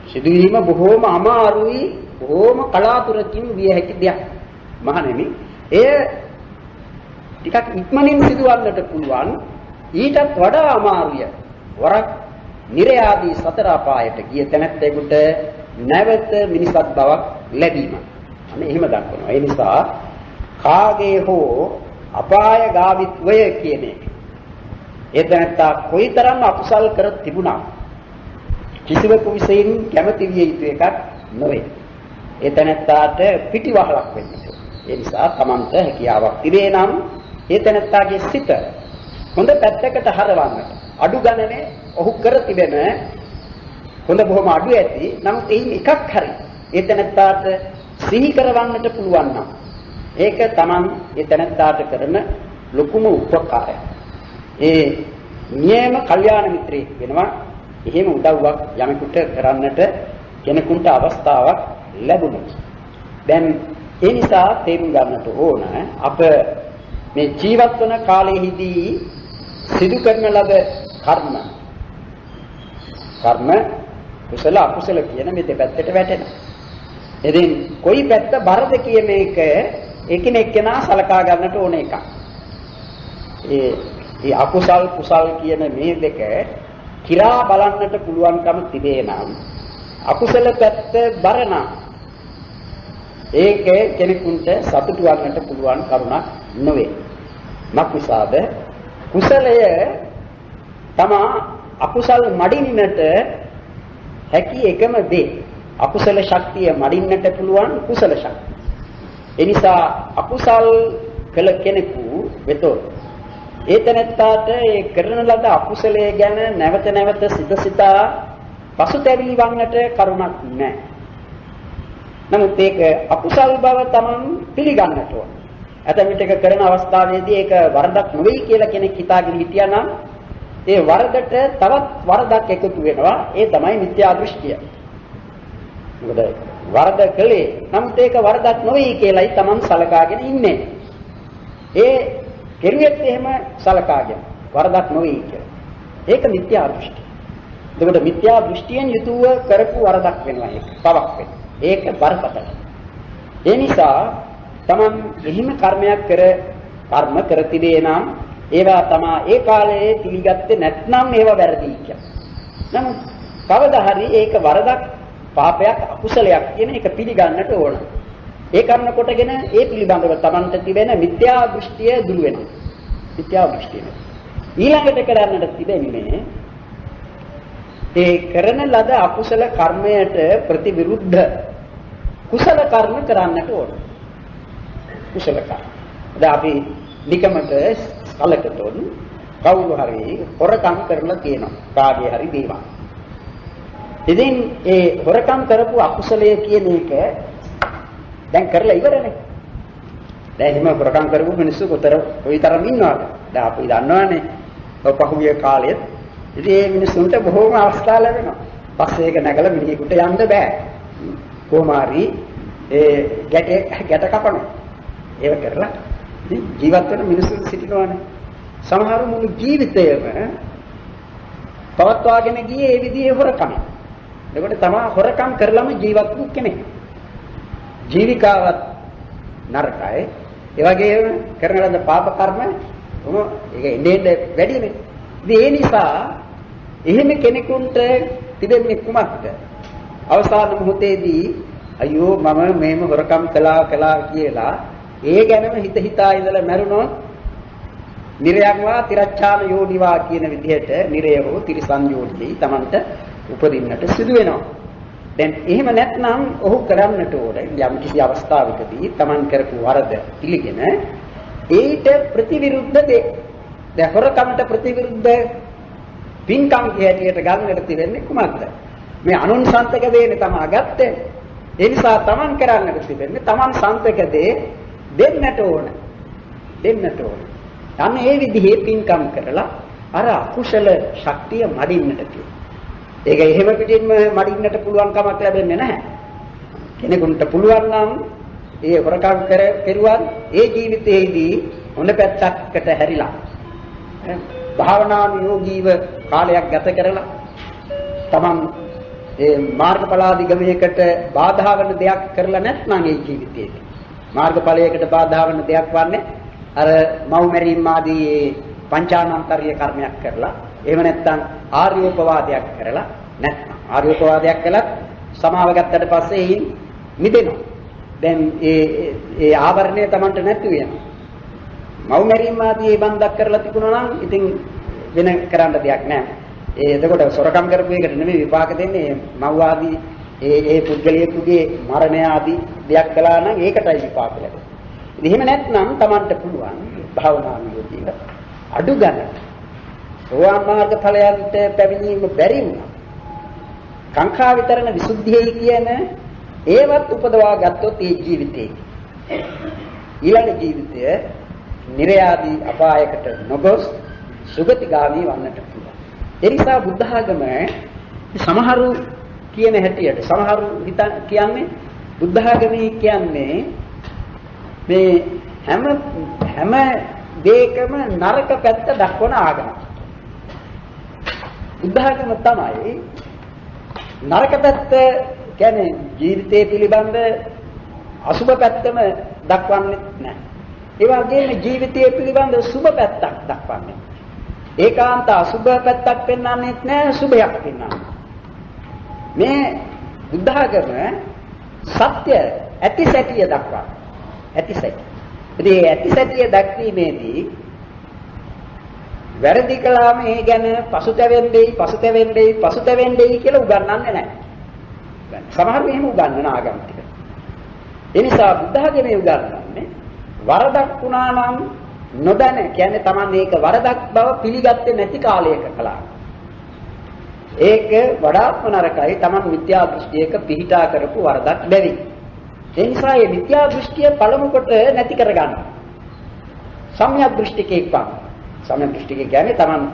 සිදුවීම බොහෝම අමාරුයි, බොහෝම කලාතුරකින් විය හැකි දෙයක්. මහණෙනි එය ටිකක් ඉක්මනින් සිදුවන්නට පුළුවන්. ඊටත් වඩා අමාරුය වරක් නිරයාදී සතර අපායට ගිය තැනැත්තෙකුට නැවත මිනිසත් බවක් ලැබීම. අනේ එහෙම දක්වනවා. ඒ නිසා කාගේ හෝ අපායගාමීත්වය කියන එක. ඒ තැනත්තා කොයිතරම් අකුසල් කර තිබුණා කිසිවෙකු විසින් කැමති විය යුතු එකක් නොවේ. ඒ තැනත්තාට පිටිවහලක් වෙන්නේ. ඒ නිසා Tamanta හැකියාවක් තිබේ නම් ඒ තැනත්තාගේ සිත හොඳ පැත්තකට හරවන්නට අඩු ගණනේ ඔහු කර තිබෙන හොඳ බොහොම අඩු ඇති. නමුත් එයින් එකක් හරි ඒ තැනත්තාට සිහි කරවන්නට පුළුවන් නම් ඒක Taman ඒ තැනත්තාට කරන ලොකුම උපකාරයක්. ඒ නියම කල්යාණ මිත්‍රයෙක් වෙනවා. එහෙම උදව්වක් යමෙකුට කරන්නට කෙනෙකුට අවස්ථාවක් ලැබුණොත්. දැන් ඒ නිසා තේරුම් ගන්නට ඕන අප මේ ජීවත් වන කාලයේදී සිදු කරන ලද කර්ම කුසල අකුසල කියන මේ දෙපැත්තට වැටෙනවා. ඉතින් කොයි පැත්ත බරද කියන එක එකිනෙකනා සලකා ගන්නට ඕන එකක්. ඒ අකුසල් කුසල් කියන මේ දෙක කිරා බලන්නට පුළුවන්කම තිබේ නම් අකුසල පැත්ත බර නම් ඒක කෙනෙකුට සතුටු වන්නට පුළුවන් කරුණක් නොවේ. මක්නිසාද කුසලය තමා අකුසල් මඩින්නට හැකි එකම දේ. අකුසල ශක්තිය මඩින්නට පුළුවන් කුසල ශක්තිය. ඒ නිසා අකුසල් කළ කෙනෙකු වෙතොත් ඒතනත්තාට ඒ කරන ලද අකුසලයේ ගැන නැවත නැවත සිතා පසුතැවිලි වන්නට කරුණක් නැහැ. නමුත් ඒක අකුසල් බව තමන් පිළිගන්නට ඕන. ඇතැම් විටක කරන අවස්ථාවේදී ඒක වරදක් නෙවෙයි කියලා කෙනෙක් හිතාගෙන හිටියානම් ඒ වරදට තවත් වරදක් එකතු වෙනවා. ඒ තමයි මිත්‍යා දෘෂ්ටිය. මොකද වරද කළේ නමුත් ඒක වරදක් නෙවෙයි කියලායි තමන් සලකාගෙන ඉන්නේ. ඒ කෙරුවෙත් එහෙම සලකාගෙන වරදක් නෙවෙයි කියලා. ඒක මිත්‍යා දෘෂ්ටිය. එතකොට මිත්‍යා දෘෂ්ටියෙන් යුතුව කරපු වරදක් වෙනවා ඒක. පවක් වෙනවා. ඒක බරපතල. ඒ නිසා තමන් එහිම කර්මයක් කර්ම කර තිබේ නම් ඒවා තමා ඒ කාලයේ පිළිගත්තේ නැත්නම් ඒවා වැරදි කියලා. නමුත් කවදා හරි ඒක වරදක් පාපයක් අකුසලයක් කියන එක පිළිගන්නට ඕන. ඒ කරන කොටගෙන ඒ පිළිබඳව තමන්ට තිබෙන මිත්‍යා දෘෂ්ටිය දුරු වෙනවා. මිත්‍යා දෘෂ්ටිය. ඊළඟට කරන්නට තිබෙන්නේ ඒ කරන ලද අකුසල කර්මයට ප්‍රතිවිරුද්ධ කුසල කර්ම කරන්නට ඕන. කුසල කර්ම. දැන් අපි නිකමට කලකතොන් කවුරු හරි හොරකම් කරලා තියෙනවා. කාගේ හරි දේවා. ඉතින් ඒ හොරකම් කරපු අකුසලයේ කියන එක දැන් කරලා ඉවරනේ. දැන් එහෙම හොරකම් කරපු මිනිස්සු කොයිතරම් ඉන්නවද? දැන් අපි දන්නවනේ ඔය පහුගිය කාලෙත් ඉතින් මේ මිනිස්සුන්ට බොහෝම අවස්ථා ලැබෙනවා. පස්සේ ඒක නැගලා මිනිහෙකුට යන්න බෑ. කොහොම හරි ඒ ගැට කපනවා. ඒක කරලා ජීවත් වෙන මිනිස්සු සිටිනවානේ. සමහරු මුළු ජීවිතයම පවත්වාගෙන ගියේ ඒ විදිහේ හොරකම්. එතකොට තමා හොරකම් කරලම ජීවත් වූ කෙනෙක්. ජීවිකාවත් නරකයි. ඒ වගේම කරන ලද පාප කර්ම ඒක ඉන්නේ වැඩිනේ. ඉතින් ඒ නිසා එහෙම කෙනෙකුට තිබෙන්නේ කුමක්ද? අවසාන මොහොතේදී අයියෝ මම මේම හොරකම් කළා කියලා ඒ ගැනම හිතා ඉඳලා මැරුණොත් නිරයන්වා තිරච්ඡාන යෝනිවා කියන විදිහට නිරය හෝ තිරිසන් යෝනියි Tamanට උපදින්නට සිදු වෙනවා. දැන් එහෙම නැත්නම් ඔහු කරන්නට ඕනේ යම් කිසි අවස්ථාවකදී Taman කරපු වරද පිළිගෙන ඊට ප්‍රතිවිරුද්ධ දේ. දැන් හොරකමට ප්‍රතිවිරුද්ධ පින්කම් කියයට ගන්නට තිබෙන්නේ කුමක්ද? මේ අනුන් සන්තක දෙන්නේ තමා ගත්තේ. ඒ නිසා Taman කරන්නට තිබෙන්නේ Taman සන්තක දේ දෙන්නට ඕන. අන්න ඒ විදිහේ පින්කම් කරලා අර අකුසල ශක්තිය මඩින්නට තියෙනවා. ඒක එහෙම පිටින්ම මඩින්නට පුළුවන් කමක් ලැබෙන්නේ නැහැ. කෙනෙකුට පුළුවන් නම් ඒ හොරකම් කෙරුවන් ඒ ජීවිතයේදී හොඳ පැත්තකට හැරිලා භාවනා නියෝගීව කාලයක් ගත කරලා Taman ඒ මාර්ගඵලාදී ගමයකට බාධා වෙන දෙයක් කරලා නැත්නම් ඒ ජීවිතයේදී මාර්ගඵලයකට බාධා වෙන දෙයක් වන්නේ අර මව් මැරීම් ආදී පංචානන්තරීය කර්මයක් කරලා එහෙම නැත්නම් ආර්යෝපවාදයක් කරලා නැත්නම් ආර්යෝපවාදයක් කළත් සමාව ගත්තට පස්සේ එයින් මිදෙනවා. දැන් ඒ ආවරණය Tamanට නැති වෙනවා. මව් මැරීම් ආදී බන්ධක් කරලා තිබුණා නම් ඉතින් වෙන කරන්න දෙයක් නැහැ. එතකොට සොරකම් කරපු එකට නෙමෙයි විපාක දෙන්නේ මව් ආදී ඒ පුද්ගලයෙකුගේ මරණය ආදී දෙයක් කළා නම් ඒකටයි විපාක ලැබෙන්නේ. ඉතින් එහෙම නැත්නම් Tamanට පුළුවන් භාවනා නියෝගීව අඩු ගන්න. සෝවාන් මාර්ග ඵලයන්ට පැමිණීම බැරි වුණා. කාංකා විතරණ විසුද්ධියයි කියන ඒවත් උපදවා ගත්තොත් ඒ ජීවිතේ ඊළඟ ජීවිතය නිර්යාදී අපායකට නොගොස් සුගතිගාමී වන්නට පුළුවන්. ඒ නිසා බුද්ධ ආගම සමහරු කියන හැටියට සමහරු කියන්නේ බුද්ධ ආගමේ කියන්නේ මේ හැම දෙයකම නරක පැත්ත දක්වන ආගමක්. බුද්ධ ආගම තමයි නරක පැත්ත කියන්නේ ජීවිතය පිළිබඳ අසුබ පැත්තම දක්වන්නේ නැහැ. ඒ වගේම ජීවිතය පිළිබඳ සුබ පැත්තක් දක්වන්නේ. ඒකාන්ත අසුබ පැත්තක් පෙන්වන්නේ නැහැ, සුබයක් පෙන්වන්නේ. මේ බුද්ධ ආගම සත්‍ය ඇති සැටිය දක්වනවා. ඇති සැටිය. ඉතින් ඇති සැටිය දක්වීමේදී වැරදි කළාම ඒ ගැන පසුතැවෙන්නේ කියලා උගන්වන්නේ නැහැ. සමහර එහෙම උගන්වන ආගම් ටික. ඒ නිසා බුද්ධ ධර්මයේ උගන්වන්නේ වරදක් වුණා නම් නොදැන කියන්නේ Taman මේක වරදක් බව පිළිගත්තේ නැති කාලයක කළා. ඒක වඩාත්ම නරකයි Taman මිත්‍යා දෘෂ්ටියක පිහිටා කරපු වරදක් බැරි. ඒ නිසා මේ මිත්‍යා දෘෂ්ටිය පළමු කොට නැති කරගන්න. සම්‍යක් දෘෂ්ටිකෙක් වань. සම්‍යක් දෘෂ්ටික කියන්නේ Taman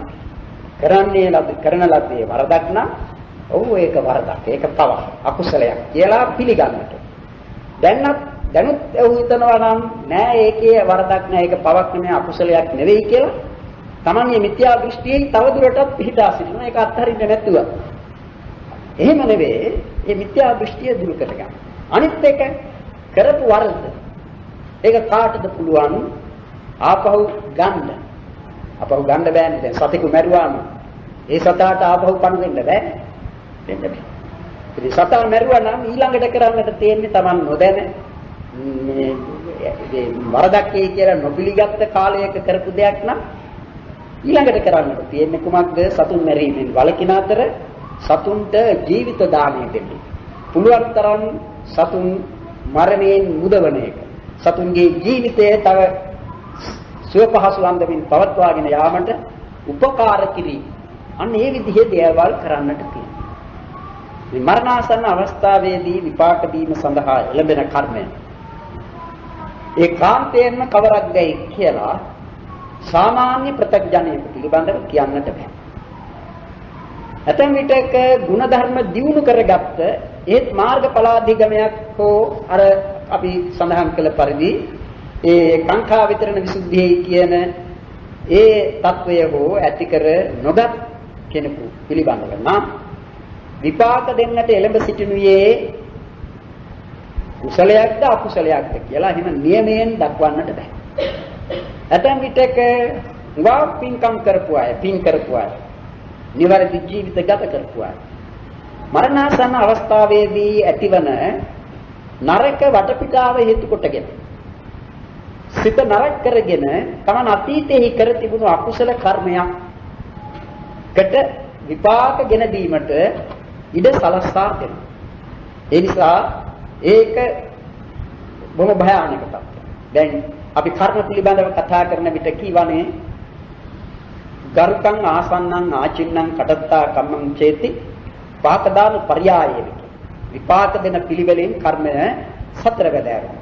කරන ලද්දේ වරදක් නම් ඔව් ඒක වරදක්. ඒක පවක් අකුසලයක් කියලා පිළිගන්නට. දැනුත් හිතනවා නම් නෑ ඒකේ වරදක් නෑ ඒක පවක් නෙමෙයි අකුසලයක් නෙවෙයි කියලා Taman මේ මිත්‍යා දෘෂ්ටියේ තවදුරටත් පිහිටා සිටිනවා. ඒක අත්හරින්න නැතුව. එහෙම නෙවෙයි මේ මිත්‍යා දෘෂ්ටිය දුරු කරගන්න. අනිත් එක කරපු වරද ඒක කාටද පුළුවන් ආපහු ගන්න. ආපහු ගන්න බෑනේ. දැන් සතෙකු මැරුවාම ඒ සතාට ආපහු පණ දෙන්න බෑ. දෙන්න බෑ. ඉතින් සතා මැරුවා නම් ඊළඟට කරන්නට තියෙන්නේ Taman නොදැන මේ වරදක් කියලා නොපිළිගත් කාලයක කරපු දෙයක් නම් ඊළඟට කරන්නට තියෙන්නේ කුමක්ද? සතුන් මැරීමෙන් වළකින අතර සතුන්ට ජීවිත දාණය දෙන්න. පුළුවන් තරම් සතුන් මරණයෙන් මුදවන එක. සතුන්ගේ ජීවිතය තව සුව පහසු අන්දමින් පවත්වාගෙන යාමට උපකාර කිරීම. අන්න ඒ විදිහේ දේවල් කරන්නට තියෙනවා. මේ මරණාසන්න අවස්ථාවේදී විපාක දීම සඳහා එළඹෙන කර්මය ඒ කාන්තයෙන්ම කවරක්දයි කියලා සාමාන්‍ය ප්‍රත්‍යඥයෙකු පිළිබඳව කියන්නට බෑ. ඇතැම් විටක ಗುಣධර්ම දියුණු කරගත්ත ඒත් මාර්ගඵලාධිගමයක් හෝ අර අපි සඳහන් කළ පරිදි ඒ කාංකා විතරණ විසුද්ධියේ කියන ඒ తත්වය හෝ ඇති කර නොගත් කෙනෙකු පිළිබඳව නම් විපාක දෙන්නට එළඹ සිටිනුයේ කුසලයක්ද අකුසලයක්ද කියලා එහෙම නියමයෙන් දක්වන්නට බෑ. ඇතැම් විටක වා පින්කම් කරපු අය, පින් කරපු අය, නිවැරදි ජීවිත ගත කරපු අය මරණාසන්න අවස්ථාවේදී ඇතිවන නරක වටපිටාව හේතු කොටගෙන සිත නරක කරගෙන තමන් අතීතයේ කර තිබුණු අකුසල කර්මයකට විපාක ගෙන දීමට ඉඩ සලස්වා දෙනවා. ඒ නිසා ඒක බොහොම භයානක තත්ත්වයක්. දැන් අපි කර්ම පිළිබඳව කතා කරන විට කීවනේ ගරුකං ආසන්නං ආචින්නං කටත්තා කම්මං චේති පාකදාන පර්යායේ විපාක දෙන පිළිවෙලෙන් කර්මය සතර වැදෑරුම්.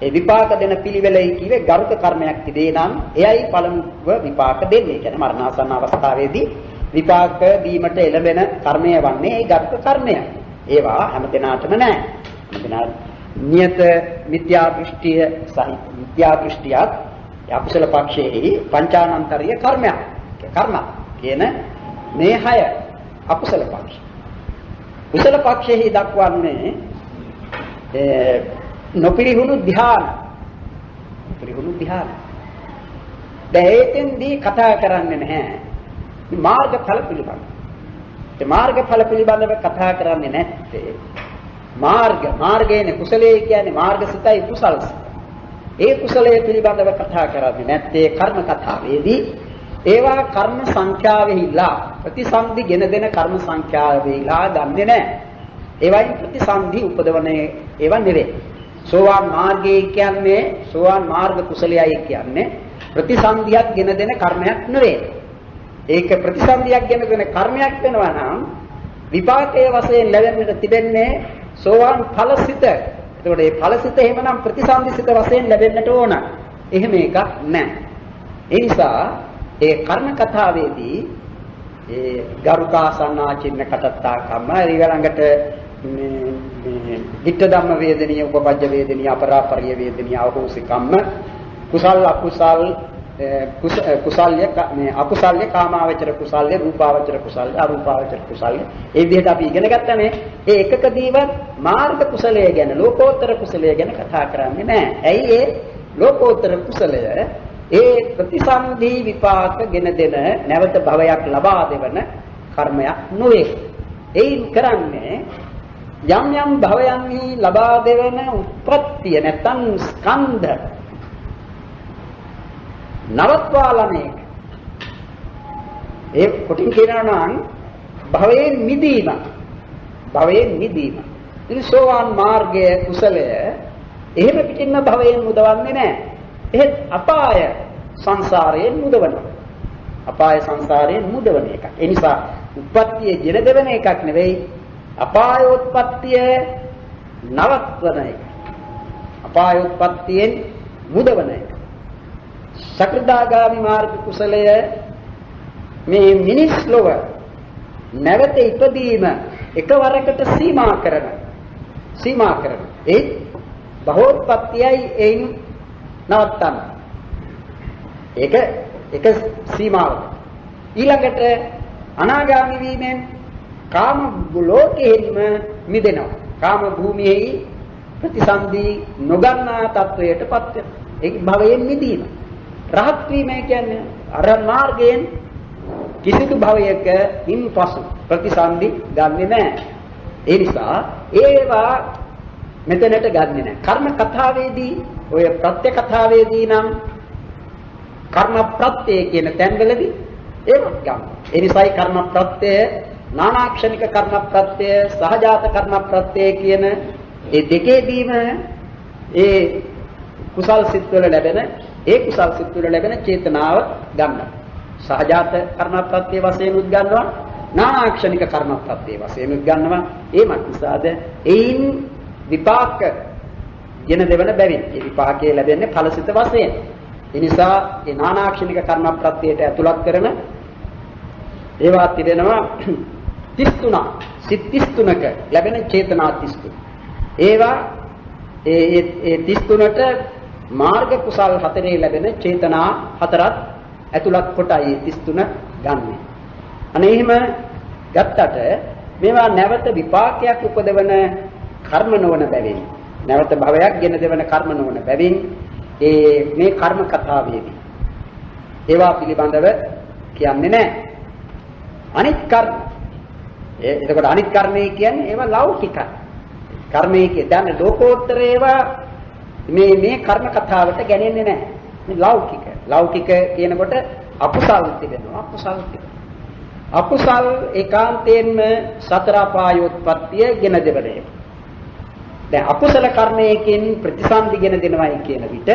ඒ විපාක දෙන පිළිවෙලයි කිව්වේ ගරුක කර්මයක් තිබේ නම් එයයි පළමුව විපාක දෙන්නේ. කියන්නේ මරණාසන්න අවස්ථාවේදී විපාක දීමට එළඹෙන කර්මය වන්නේ ඒ ගරුක කර්මය. ඒවා හැමදෙනාටම නැහැ. හැමදෙනා නියත මිත්‍යා දෘෂ්ටිය සහිත මිත්‍යා දෘෂ්ටියක් අකුසල පක්ෂයේ පංචානන්තරීය කර්මයක්. කර්ම කියන මේ 6 අකුසල පක්ෂ. කුසල පක්ෂයේ දක්වන්නේ නොපිරිහුණු ධ්‍යාන. නොපිරිහුණු ධ්‍යාන. දෙහෙතෙන්දී කතා කරන්නේ නැහැ. මාර්ගඵල පිළිබඳව. ඒ මාර්ගඵල පිළිබඳව කතා කරන්නේ නැත්තේ මාර්ගයනේ කුසලයේ කියන්නේ මාර්ගසිතයි කුසල්සිත. ඒ කුසලයේ පිළිබඳව කතා කරන්නේ නැත්තේ කර්ම කතාවේදී ඒවා කර්ම සංඛ්‍යාවෙහිලා ප්‍රතිසන්දි ගෙන දෙන කර්ම සංඛ්‍යාවෙහිලා ගන්නෙ නැහැ. ඒවයින් ප්‍රතිසන්දි උපදවන්නේ ඒවා නෙවෙයි. සෝවාන් මාර්ගය කියන්නේ සෝවාන් මාර්ග කුසලයයි කියන්නේ ප්‍රතිසන්දියක් ගෙන දෙන කර්මයක් නෙවෙයි. ඒක ප්‍රතිසන්දියක් ගෙන දෙන කර්මයක් වෙනවා නම් විපාකයේ වශයෙන් ලැබෙන්නට තිබෙන්නේ සෝවාන් ඵලසිත. එතකොට මේ ඵලසිත එහෙමනම් ප්‍රතිසන්දිසිත වශයෙන් ලැබෙන්නට ඕන. එහෙම එකක් නැහැ. ඒ නිසා ඒ කර්ම කතාවේදී ඒ ගරුකාසන්නාචින්න කටත්තා කම්ම ඊළඟට මේ ditta ධම්ම වේදනීය උපපජ්ජ වේදනීය අපරාපරිය වේදනීය අවහෝසි කම්ම කුසල් අකුසල් කුසල්ය මේ අකුසල්ය කාමාවචර කුසල්ය රූපාවචර කුසල්ය අරූපාවචර කුසල්ය ඒ විදිහට අපි ඉගෙන ගන්නනේ ඒ එකකදීවත් මාර්ග කුසලය ගැන ලෝකෝත්තර කුසලය ගැන කතා කරන්නේ නැහැ. ඇයි ඒ ලෝකෝත්තර කුසලය ඒ ප්‍රතිසන්දී විපාක ගෙන දෙන නැවත භවයක් ලබා දෙවන කර්මයක් නොවේ. ඒයින් කරන්නේ යම් යම් භවයන්හි ලබා දෙවන උත්පත්තිය නැත්නම් ස්කන්ධ නවත්වාලන එක. ඒ කොටින් කියනවා නම් භවයෙන් මිදීම. භවයෙන් මිදීම. ඉතින් සෝවාන් මාර්ගයේ කුසලය එහෙම පිටින්ම භවයෙන් මුදවන්නේ නැහැ. එහෙත් අපාය සංසාරයෙන් මුදවනවා. අපාය සංසාරයෙන් මුදවන එකක්. ඒ නිසා උප්පත්තිය ජන දෙවන එකක් නෙවෙයි. අපායෝත්පත්තිය නවත්වන එක. අපායෝත්පත්තියෙන් මුදවන එක. සකෘදාගාමි මාර්ග කුසලය මේ මිනිස් ලොව නැවත ඉපදීම එකවරකට සීමා කරන ඒ බහෝත්පත්තියයි එයින් නවත්තන ඒක සීමාවක්. ඊළඟට අනාගාමී වීමෙන් කාම ලෝකයෙහිම මිදෙනවා. කාම භූමියෙහි ප්‍රතිසන්දි නොගන්නා තත්වයටපත් වෙනවා. ඒක භවයෙන් මිදීම. රහත් වීම කියන්නේ අරහත් මාර්ගයෙන් කිසිදු භවයක ඉන්පසු ප්‍රතිසන්දි ගන්නෙ නැහැ. ඒ නිසා ඒවා මෙතනට ගන්නෙ නැහැ. කර්ම කතාවේදී ඔය ප්‍රත්‍ය කතාවේදී නම් කර්ම ප්‍රත්‍ය කියන තැන්වලදී ඒවත් ගන්න. ඒ නිසායි කර්ම ප්‍රත්‍ය නානාක්ෂණික කර්ම ප්‍රත්‍ය සහජාත කර්ම ප්‍රත්‍ය කියන ඒ දෙකේදීම ඒ කුසල් සිත්වල ලැබෙන චේතනාව ගන්නවා. සහජාත කර්ම ප්‍රත්‍ය වශයෙන් උත් ගන්නවා. නානාක්ෂණික කර්ම ප්‍රත්‍ය වශයෙන් උත් ගන්නවා. ඒ මත්සාද එයින් විපාක ගෙන දෙවන බැවින් ඒ විපාකයේ ලැබෙන්නේ ඵලසිත වශයෙන්. ඒ නිසා ඒ නානාක්ෂණික කර්ම ප්‍රත්‍යයට ඇතුළත් කරන ඒවා තිබෙනවා 33 සිත් 33ක ලැබෙන චේතනා 33. ඒවා ඒ 33ට මාර්ග කුසල් 4 ලැබෙන චේතනා 4ත් ඇතුළත් කොටයි 33 ගන්නෙ. අනේ එහෙම ගත්තට මේවා නැවත විපාකයක් උපදවන කර්ම නොවන බැවින් නැවත භවයක් ගෙන දෙවන කර්ම නොවන බැවින් මේ කර්ම කතාවේදී ඒවා පිළිබඳව කියන්නේ නැහැ. අනිත් කර්ම එතකොට අනිත් කර්මය කියන්නේ ඒවා ලෞකිකයි. කර්මයේ කියන්නේ ලෝකෝත්තර ඒවා මේ කර්ම කතාවට ගැනෙන්නේ නැහැ. මේ ලෞකික කියනකොට අකුසල් තිබෙනවා. අකුසල් ඒකාන්තයෙන්ම සතර අපායෝත්පත්තිය ගෙන දෙවනේ. දැන් අකුසල කර්මයකින් ප්‍රතිසන්දිගෙන දෙනවයි කියන විට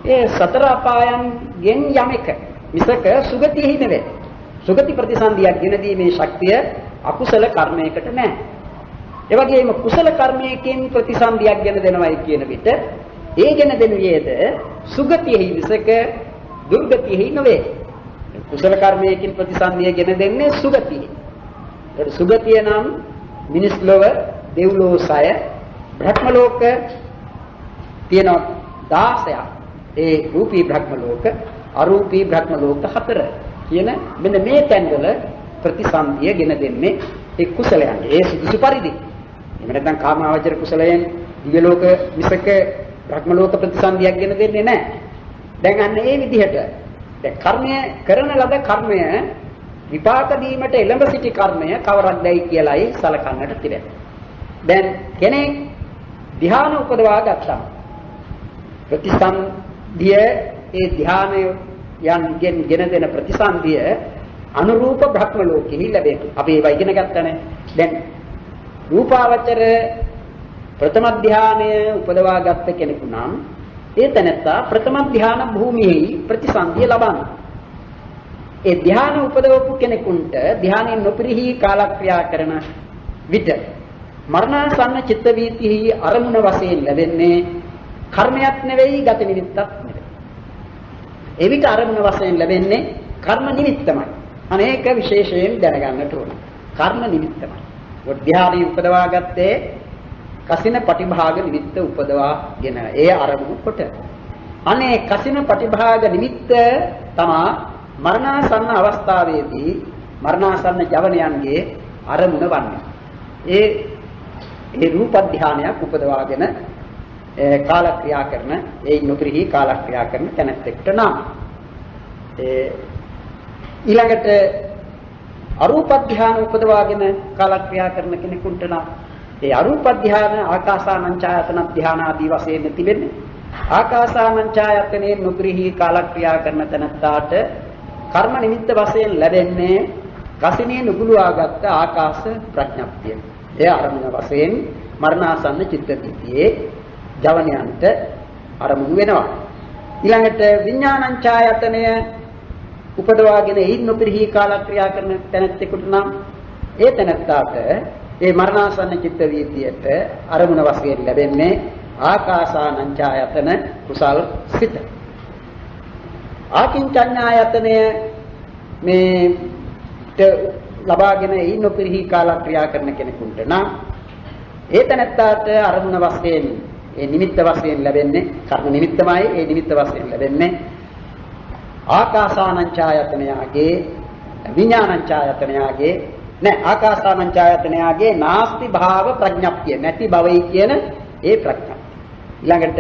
ඒ සතර අපායන්ගෙන් යමක මිසක සුගතියෙහි නෙවෙයි. සුගති ප්‍රතිසන්දියක් ගෙන දීමේ ශක්තිය අකුසල කර්මයකට නැහැ. ඒ වගේම කුසල කර්මයකින් ප්‍රතිසන්දියක් ගෙන දෙනවයි කියන විට ඒ ගෙන දෙනුයේද සුගතියෙහි මිසක දුර්ගතියෙහි නෙවෙයි. කුසල කර්මයකින් ප්‍රතිසන්දිය ගෙන දෙන්නේ සුගතියෙහි. ඒ සුගතිය නම් මිනිස් ලොව, දෙව්ලොව 6 බ්‍රහ්ම ලෝක තියෙනවා 16ක්. ඒ රූපී බ්‍රහ්ම ලෝක, අරූපී බ්‍රහ්ම ලෝක 4 කියන මෙන්න මේ තැන්වල ප්‍රතිසන්දිය ගෙන දෙන්නේ ඒ කුසලයන්. ඒ සුදුසු පරිදි. එහෙම නැත්නම් කාමාවචර කුසලයෙන් දිව්‍ය ලෝක මිසක බ්‍රහ්ම ලෝක ප්‍රතිසන්දියක් ගෙන දෙන්නේ නැහැ. දැන් අන්න ඒ විදිහට දැන් කර්මය කරන ලද කර්මය විපාක දීමට එළඹ සිටි කර්මය කවරක්දයි කියලායි සලකන්නට තිබෙනවා. දැන් කෙනෙක් ධ්‍යාන උපදවා ගත්තා. ප්‍රතිසන්දිය ඒ ධ්‍යානය යන්ගෙන් ගෙන දෙන ප්‍රතිසන්දිය අනුරූප බ්‍රහ්ම ලෝකෙහි ලැබෙනවා. අපි ඒවා ඉගෙන ගන්නනේ. දැන් රූපාවචර ප්‍රථම ධ්‍යානය උපදවා ගත්ත කෙනෙකු නම් ඒ තැනත්තා ප්‍රථම ධ්‍යාන භූමියෙහි ප්‍රතිසන්දිය ලබනවා. ඒ ධ්‍යාන උපදවපු කෙනෙකුට ධ්‍යානෙන් නොපිරිහි කාලක්‍රියා කරන විට මරණාසන්න චිත්ත වීතිෙහි අරමුණ වශයෙන් ලැබෙන්නේ කර්මයක් නෙවෙයි ගත නිමිත්තක් නෙවෙයි. ඒ විට අරමුණ වශයෙන් ලැබෙන්නේ කර්ම නිමිත්තමයි. අනේක විශේෂයෙන් දැනගන්නට ඕන. කර්ම නිමිත්තමයි. ධ්‍යානෙ උපදවා ගත්තේ කසින පටිභාග නිමිත්ත උපදවාගෙන ඒ අරමුණු කොට. අනේ කසින පටිභාග නිමිත්ත තමා මරණාසන්න අවස්ථාවේදී මරණාසන්න ජවනයන්ගේ අරමුණ වන්නේ. ඒ රූප ධානයක් උපදවාගෙන කාලක්‍රියා කරන ඒ නොපිරිහි කාලක්‍රියා කරන තැනැත්තෙක්ට නම් ඊළඟට අරූප ධාන උපදවාගෙන කාලක්‍රියා කරන කෙනෙකුට නම් ඒ අරූප ධාන ආකාසානංචායතන ධාන ආදී වශයෙන් තිබෙන්නේ. ආකාසානංචායතනේ නොපිරිහි කාලක්‍රියා කරන තැනැත්තාට කර්ම නිමිත්ත වශයෙන් ලැබෙන්නේ කසිනිය නුගුලවාගත් ආකාශ ප්‍රඥප්තිය. එය අරමුණ වශයෙන් මරණාසන්න චිත්ත වීතියේ ජවනයන්ට අරමුණු වෙනවා. ඊළඟට විඥානංචායතනය උපදවාගෙන ඒ නොපිරිහි කාලක්‍රියා කරන තැනැත්තෙකුට නම් ඒ තැනැත්තාට ඒ මරණාසන්න චිත්ත වීතියට අරමුණ වශයෙන් ලැබෙන්නේ ආකාසානංචායතන කුසල් සිත. ආකින්චඤ්ඤායතනය මේ ලබාගෙන ඒ නොපිරිහි කාලක්‍රියා කරන කෙනෙකුට නම් ඒ තැනැත්තාට අරමුණ වශයෙන් ඒ නිමිත්ත වශයෙන් ලැබෙන්නේ කර්ම නිමිත්තමයි ඒ නිමිත්ත වශයෙන් ලැබෙන්නේ ආකාසානංචායතනයගේ විඥානංචායතනයගේ ආකාසානංචායතනයගේ නාස්ති භාව ප්‍රඥප්තිය නැති බවයි කියන ඒ ප්‍රඥප්තිය. ඊළඟට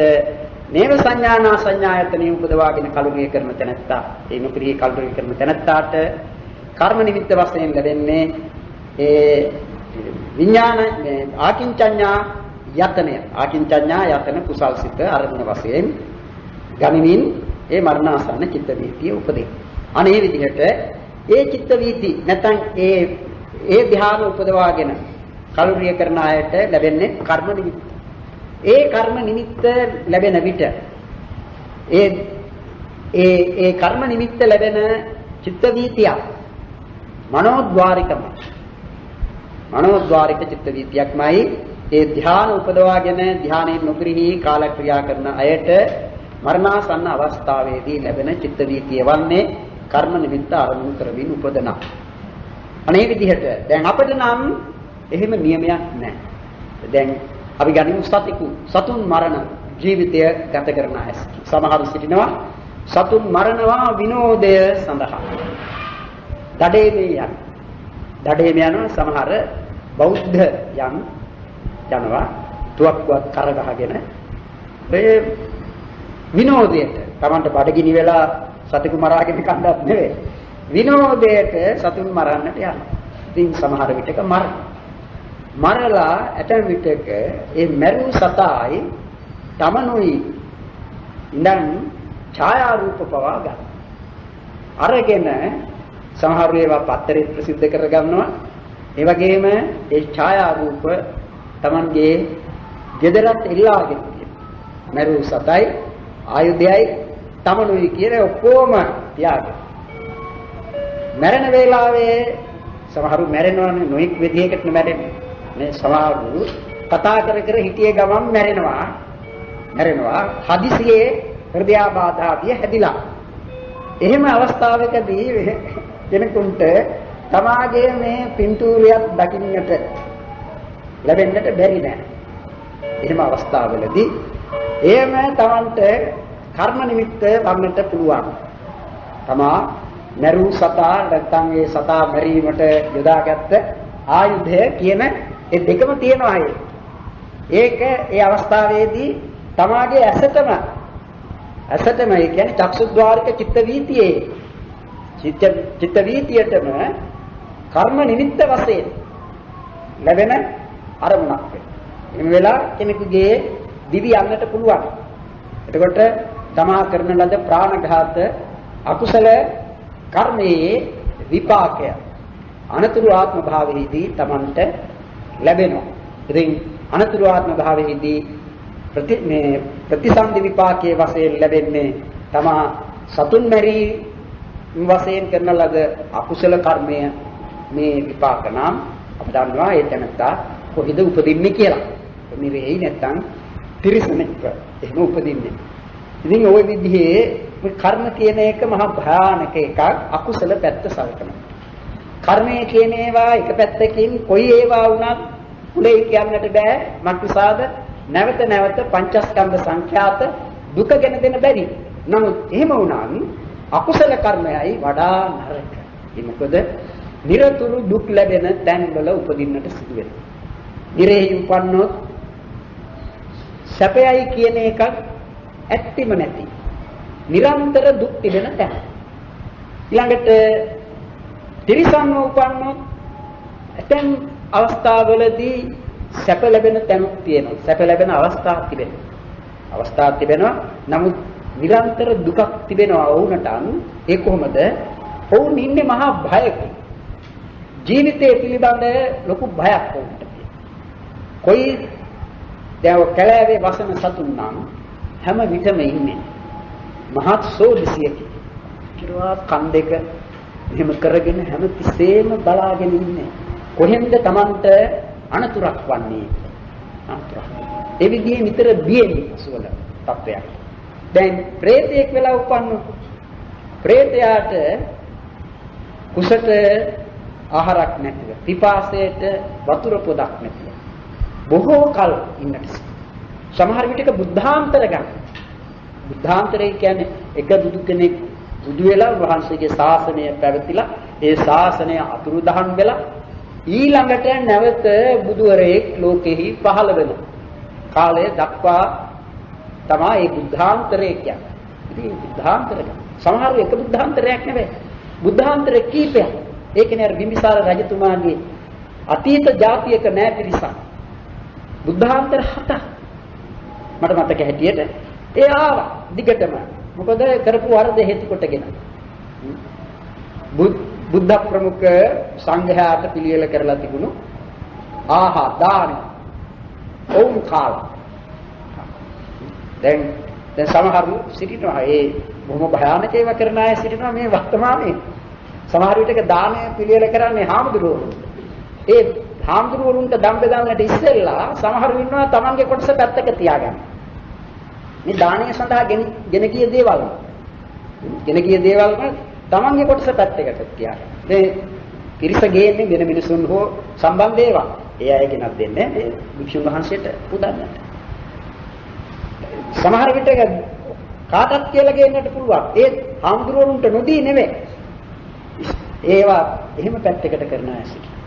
නේව සංඥානා සංඥායතනිය උපදවාගෙන කලුරිය කරන තැනැත්තා ඒ නොපිරිහි කලුරිය කරන තැනැත්තාට කර්ම නිමිත්ත වශයෙන් ලැබෙන්නේ ඒ විඥාන ආකින්චඤ්ඤා යතන කුසල්සිත අරමුණ වශයෙන් ගනිමින් ඒ මරණාසන්න චිත්ත වීතිය උපදී. අනේ විදිහට ඒ චිත්ත වීති නැත්නම් ඒ ධ්‍යාන උපදවාගෙන කලුරිය කරන අයට ලැබෙන්නේ කර්ම නිමිත්ත. ඒ කර්ම නිමිත්ත ලැබෙන විට ඒ කර්ම නිමිත්ත ලැබෙන චිත්ත වීතිය මනෝද්වාරික චිත්ත වීතියක්මයි ඒ ධ්‍යාන උපදවාගෙන ධ්‍යානයේ නොපිරිහි කාලක්‍රියා කරන අයට මරණාසන්න අවස්ථාවේදී ලැබෙන චිත්ත වීතිය වන්නේ කර්ම නිමිත්ත අරමුණු කරමින් උපදනා. අනේ විදිහට දැන් අපිට නම් එහෙම නියමයක් නැහැ. දැන් අපි ගනිමු සතුන් මරණ ජීවිතය ගත කරන අය. සමහරු සිටිනවා සතුන් මරණවා විනෝදය සඳහා. දඩේම යනවා සමහර බෞද්ධ යනවා තුවක්කුවක් කරගහගෙන ඒ විනෝදයට Tamanට බඩගිනි වෙලා සතෙකු මරාගෙන කන්නත් නෙවෙයි විනෝදයට සතුන් මරන්නට යනවා. ඉතින් සමහර විටක මරලා ඇතැම් විටක ඒ මැරු සතායි තමනුයි ඉඳන් ඡායාරූප පවා ගන්න. අරගෙන සමහර ඒවා පත්තරේ ප්‍රසිද්ධ කරගන්නවා. ඒ වගේම ඒ ඡායාරූප Tamanගේ ගෙදරත් එල්ලාගෙන තියෙනවා. මැරු සතයි ආයුධයයි තමනුයි කියන ඔක්කොම තියාගෙන. මැරෙන වෙලාවේ සමහරු මැරෙනවනේ නොඑක් විදිහකට මැරෙන්නේ. මේ සමහරු කතා කර හිටියේ ගමන් මැරෙනවා හදිසියේ හෘදයාබාධාදිය හැදිලා. එහෙම අවස්ථාවකදී කෙනෙකුට තමාගේ මේ පින්තූරයක් දකින්නට ලැබෙන්නට බැරි නෑ. එහෙම අවස්ථාවලදී එහෙම Tamanට කර්ම නිමිත්ත වන්නට පුළුවන්. තමා මරු සතා නැත්නම් ඒ සතා මරීමට යොදාගත්ත ආයුධය කියන ඒ දෙකම තියෙනවා. ඒක ඒ අවස්ථාවේදී තමාගේ ඇසටම ඒ කියන්නේ චක්සුද්්වාරික චිත්ත වීතියේ චිත්ත වීතියටම කර්ම නිමිත්ත වශයෙන් ලැබෙන අරමුණක් වෙනවා. මේ වෙලාව කෙනෙකුගේ දිවි යන්නට පුළුවන්. එතකොට තමා කරන ලද ප්‍රාණඝාත අකුසල කර්මයේ විපාකය අනතුරු ආත්ම භාවයේදී Tamanට ලැබෙනවා. ඉතින් අනතුරු ආත්ම භාවයේදී ප්‍රතිසන්දි විපාකයේ වශයෙන් ලැබෙන්නේ තමා සතුන් මැරී වශයෙන් කරන ලද අකුසල කර්මය මේ විපාක නම් අපි දන්නවා ඒ තැනත්තා කොහෙද උපදින්නේ කියලා. නිරෙහි නැත්තම් තිරිසනෙක එහෙම උපදින්නේ. ඉතින් ওই විදිහේ කර්ම කියන එක මහා භයානක එකක් අකුසල පැත්ත සලකනවා. කර්මය කියන ඒවා එක පැත්තකින් කොයි ඒවා වුණත් උලේ කියන්නට බෑ. මක්නිසාද නැවත පංචස්කන්ධ සංඛ්‍යාත දුක ගෙන දෙන බැරි. නමුත් එහෙම වුණාම අකුසල කර්මයයි වඩා නරක. ඒ මොකද නිරතුරු දුක් ලැබෙන තැන්වල උපදින්නට සිදු වෙනවා. නිරෙහි උපන්නොත් සැපයයි කියන එකක් ඇත්තෙම නැති. නිරන්තර දුක් තිබෙන තැන. ඊළඟට තිරිසන්ව උපන්නොත් ඇතැම් අවස්ථාවලදී සැප ලැබෙන තැනුත් තියෙනවා. සැප ලැබෙන අවස්ථා තිබෙනවා. නමුත් නිරන්තර දුකක් තිබෙනවා වුණටත් ඒ කොහොමද? ඔවුන් ඉන්නේ මහා භයක. ජීවිතය පිළිබඳ ලොකු භයක් වුණා. කොයි දැන් කලාවේ වසන සතුන් නම් හැම විටම ඉන්නේ මහත් සෝදිසියක. කිරුවා කන් දෙක එහෙම කරගෙන හැම තිස්සෙම බලාගෙන ඉන්නේ. කොහෙන්ද Tamanට අනතුරක් වන්නේ? ඒ විදිහේ නිතර බියෙන් සුවල තත්වයක්. දැන් ප්‍රේතයෙක් වෙලා උපන්නොත් ප්‍රේතයාට කුසට ආහාරක් නැතිව පිපාසයට වතුර පොදක් නැතිව බොහෝ කල ඉන්නට සමහර විටක බුද්ධාන්තර ගන්න. බුද්ධාන්තරය කියන්නේ එක බුදු කෙනෙක් බුදු වෙලා වහන්සේගේ ශාසනය පැවතිලා ඒ ශාසනය අතුරුදහන් වෙලා ඊළඟට නැවත බුදුවරයෙක් ලෝකෙහි පහළ වෙන කාලය දක්වා තමයි මේ බුද්ධාන්තරය කියන්නේ. ඉතින් බුද්ධාන්තරය සමහර එක බුද්ධාන්තරයක් නෙවෙයි. බුද්ධාන්තර කීපයක්. ඒ කියන්නේ අර බිම්බිසාර රජතුමාගේ අතීත ජාතියක නෑ පිරිසක්. බුද්ධාන්තර 7ක්. මට මතක හැටියට ඒ ආවා දිගටම. මොකද කරපු වරද හේතු කොටගෙන. බුද්ධ ප්‍රමුඛ සංඝයාට පිළියෙල කරලා තිබුණු ආහා දාන ඔවුන් කාලා. දැන් සමහරු සිටිනවා ඒ බොහොම භයානක ඒවා කරන අය සිටිනවා මේ වර්තමානයේ. සමහර විටක දානය පිළියෙල කරන්නේ හාමුදුරුවෝ. ඒ හාමුදුරුවන්ට දම් බෙදන්නට ඉස්සෙල්ලා සමහරු ඉන්නවා තමන්ගේ කොටස පැත්තක තියාගන්න. මේ දානය සඳහා ගෙන ගිය දේවල්. ගෙන ගිය දේවල් තමන්ගේ කොටස පැත්තකට තියාගන්න. මේ පිරිස ගේන්නේ වෙන මිනිසුන් හෝ සම්බන්ධ ඒවා. ඒ අය ගෙනත් දෙන්නේ මේ භික්ෂුන් වහන්සේට පුදන්නට. සමහර විටක කාටත් කියලා ගේන්නට පුළුවන්. ඒ හාමුදුරුවන්ට නොදී නෙවෙයි. ඒවා එහෙම පැත්තකට කරන අය සිටිනවා.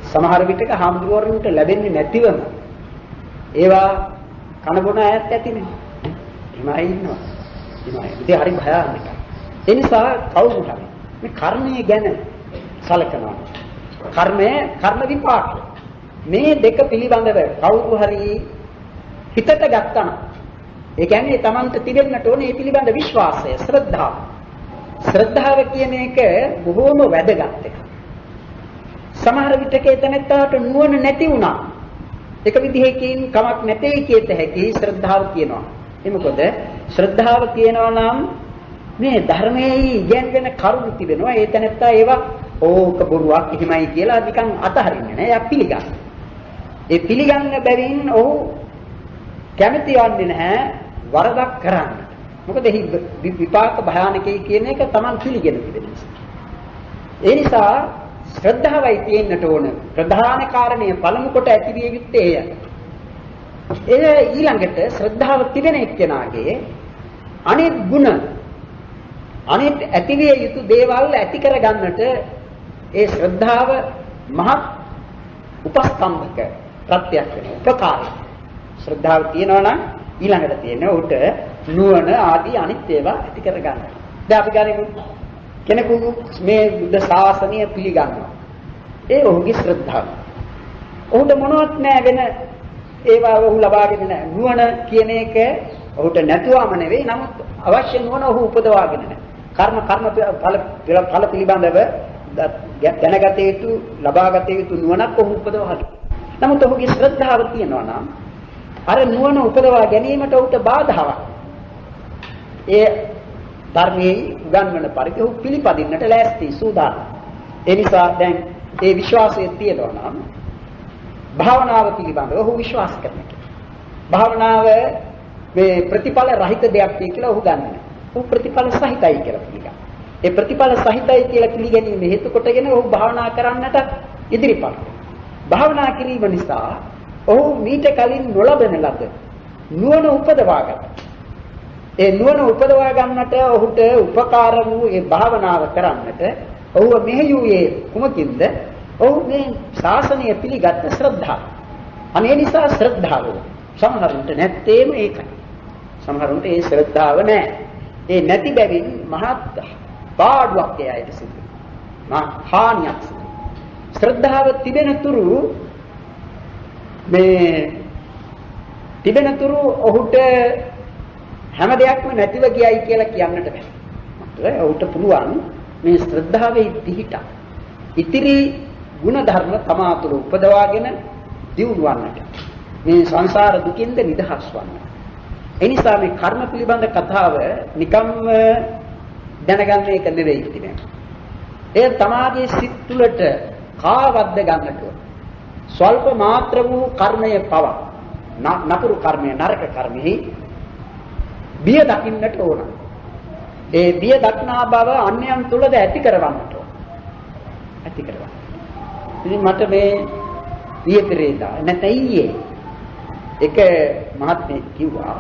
සමහර විටක හාමුදුරුවන්ට ලැබෙන්නේ නැතිවම ඒවා කන බොන අයත් ඇතිනේ. එහෙමයි ඉන්නවා. ඉතින් හරි භයානකයි. ඒ නිසා කවුරු හරි මේ කර්මය ගැන සලකනවා. කර්ම විපාක. මේ දෙක පිළිබඳව කවුරු හරි හිතට ගත්තා නම් ඒ කියන්නේ Tamanta තිබෙන්නට ඕනේ මේ පිළිබඳ විශ්වාසය, ශ්‍රද්ධාව. ශ්‍රද්ධාව කියන එක බොහෝම වැදගත් එකක්. සමහර විටක එතනට නුවණ නැති වුණා. එක විදිහකින් කමක් නැtei කියත හැකි ශ්‍රද්ධාව කියනවා. ඒ මොකද ශ්‍රද්ධාව කියනවා නම් මේ ධර්මයේ ඉගෙනගෙන කරුණු තිබෙනවා. ඒ තැනත්තා ඒවා ඕක බොරුවක් එහෙමයි කියලා නිකන් අතහරින්නේ නෑ. එයා පිළිගන්න. ඒ පිළිගන්න බැවින් ඔහු කැමති වන්නේ නැහැ වරදක් කරන්න. මොකද එහි විපාක භයානකයි කියන එක Taman පිළිගෙන තිබෙන නිසා. ඒ නිසා ශ්‍රද්ධාවයි තියෙන්නට ඕන. ප්‍රධාන කාරණය පළමු කොට ඇතිවිය යුත්තේ එය. ඒ ඊළඟට ශ්‍රද්ධාව තිබෙන එක්කෙනාගේ අනිත් ගුණ අනිත් ඇතිවිය යුතු දේවල් ඇති කර ගන්නට ඒ ශ්‍රද්ධාව මහත් උපස්තම්භක ප්‍රත්‍යක් වෙනවා. උපකාරයි. ශ්‍රද්ධාව තියෙනවා නම් ඊළඟට තියෙන උට නුවණ ආදී අනිත් ඒවා ඇති කර ගන්න. දැන් අපි ගන්නේ කෙනෙකු මේ බුද්ධ ශාසනය පිළිගන්නවා. ඒ ඔහුගේ ශ්‍රද්ධාව. ඔහුට මොනවත් නැහැ වෙන ඒවා ඔහු ලබාගෙන නැහැ. නුවණ කියන එක ඔහුට නැතුවම නෙවෙයි. නමුත් අවශ්‍ය නුවණ ඔහු උපදවාගෙන නැහැ. ඵල පිළිබඳව දැනගත යුතු ලබාගත යුතු නුවණක් ඔහු උපදවාගෙන. නමුත් ඔහුගේ ශ්‍රද්ධාව තියෙනවා නම් අර නුවණ උපදවා ගැනීමට උට බාධාවක්. ඒ ධර්මයේ උගන්වන පරිදි ඔහු පිළිපදින්නට ලෑස්ති සූදානම්. ඒ නිසා දැන් ඒ විශ්වාසය තියෙනවා නම් භාවනාව පිළිබඳව ඔහු විශ්වාස කරනවා. භාවනාව මේ ප්‍රතිඵල රහිත දෙයක් කියලා ඔහු ගන්නවා. ඔහු ප්‍රතිඵල සහිතයි කියලා පිළිගන්නවා. ඒ ප්‍රතිඵල සහිතයි කියලා පිළිගැනීම හේතු කොටගෙන ඔහු භාවනා කරන්නට ඉදිරිපත් වෙනවා. භාවනා කිරීම නිසා ඔහු මීට කලින් නොලබන ලද නුවණ උපදවා ගන්නවා. ඒ නුවණ උපදවා ගන්නට ඔහුට උපකාර වූ ඒ භාවනාව කරන්නට ඔහු මෙහෙයුවේ කුමකින්ද? ඔහු මේ ශාසනය පිළිගත් ශ්‍රද්ධාව. අනේ නිසා ශ්‍රද්ධාව සමහරුන්ට නැත්තේම ඒකයි. සමහරුන්ට ඒ ශ්‍රද්ධාව නැහැ. ඒ නැති බැවින් මහත් පාඩුවක් ඒ අයට සිදු වෙනවා. හානියක් සිදු වෙනවා. ශ්‍රද්ධාව තිබෙන තුරු මේ තිබෙන තුරු ඔහුට හැම දෙයක්ම නැතිව ගියයි කියලා කියන්නට බෑ. ඔහුට පුළුවන් මේ ශ්‍රද්ධාවේ පිහිට ඉතිරි ගුණ ධර්ම තමා තුළ උපදවාගෙන දියුණුවන්නට මේ සංසාර දුකින්ද නිදහස් වන්න. ඒ නිසා මේ කර්ම පිළිබඳ කතාව නිකම්ම දැනගන්න එක නෙවෙයි ඉතින්. ඒ තමාගේ සිත් තුළට කාවද්ද ගන්නට ස්වල්ප මාත්‍ර වූ කර්මය පව නපුරු කර්මය නරක කර්මෙහි බිය දකින්නට ඕන. ඒ බිය දක්නා බව අන්‍යයන් තුළද ඇති කරවන්නට ඕන. ඇති කරවන්න. ඉතින් මට මේ ඊයේ පෙරේදා නැත්නම් ඊයේ එක මහත්මයෙක් කිව්වා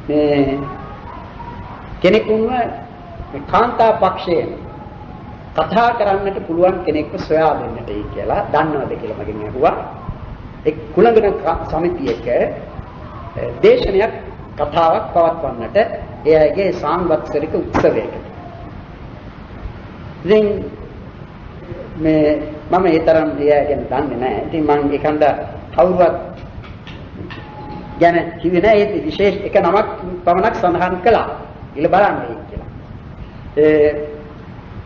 මේ කෙනෙකුන්ව මේ කාන්තා පක්ෂයෙන් කතා කරන්නට පුළුවන් කෙනෙක්ව සොයා දෙන්නටයි කියලා දන්නවද කියලා මගෙන් අහුවා. එක් කුලගණ සමිතියක දේශනයක් කතාවක් පවත්වන්නට එයාගේ සාංවත්සරික උත්සවයකට. ඉතින් මේ මම ඒ තරම් එයා ගැන දන්නේ නැහැ. ඉතින් මම ඒකඳ කවුරුවත් ගැන කිව්වේ නැහැ. ඒ විශේෂ එක නමක් පමණක් සඳහන් කළා. ඉල බලන්නේ කියලා.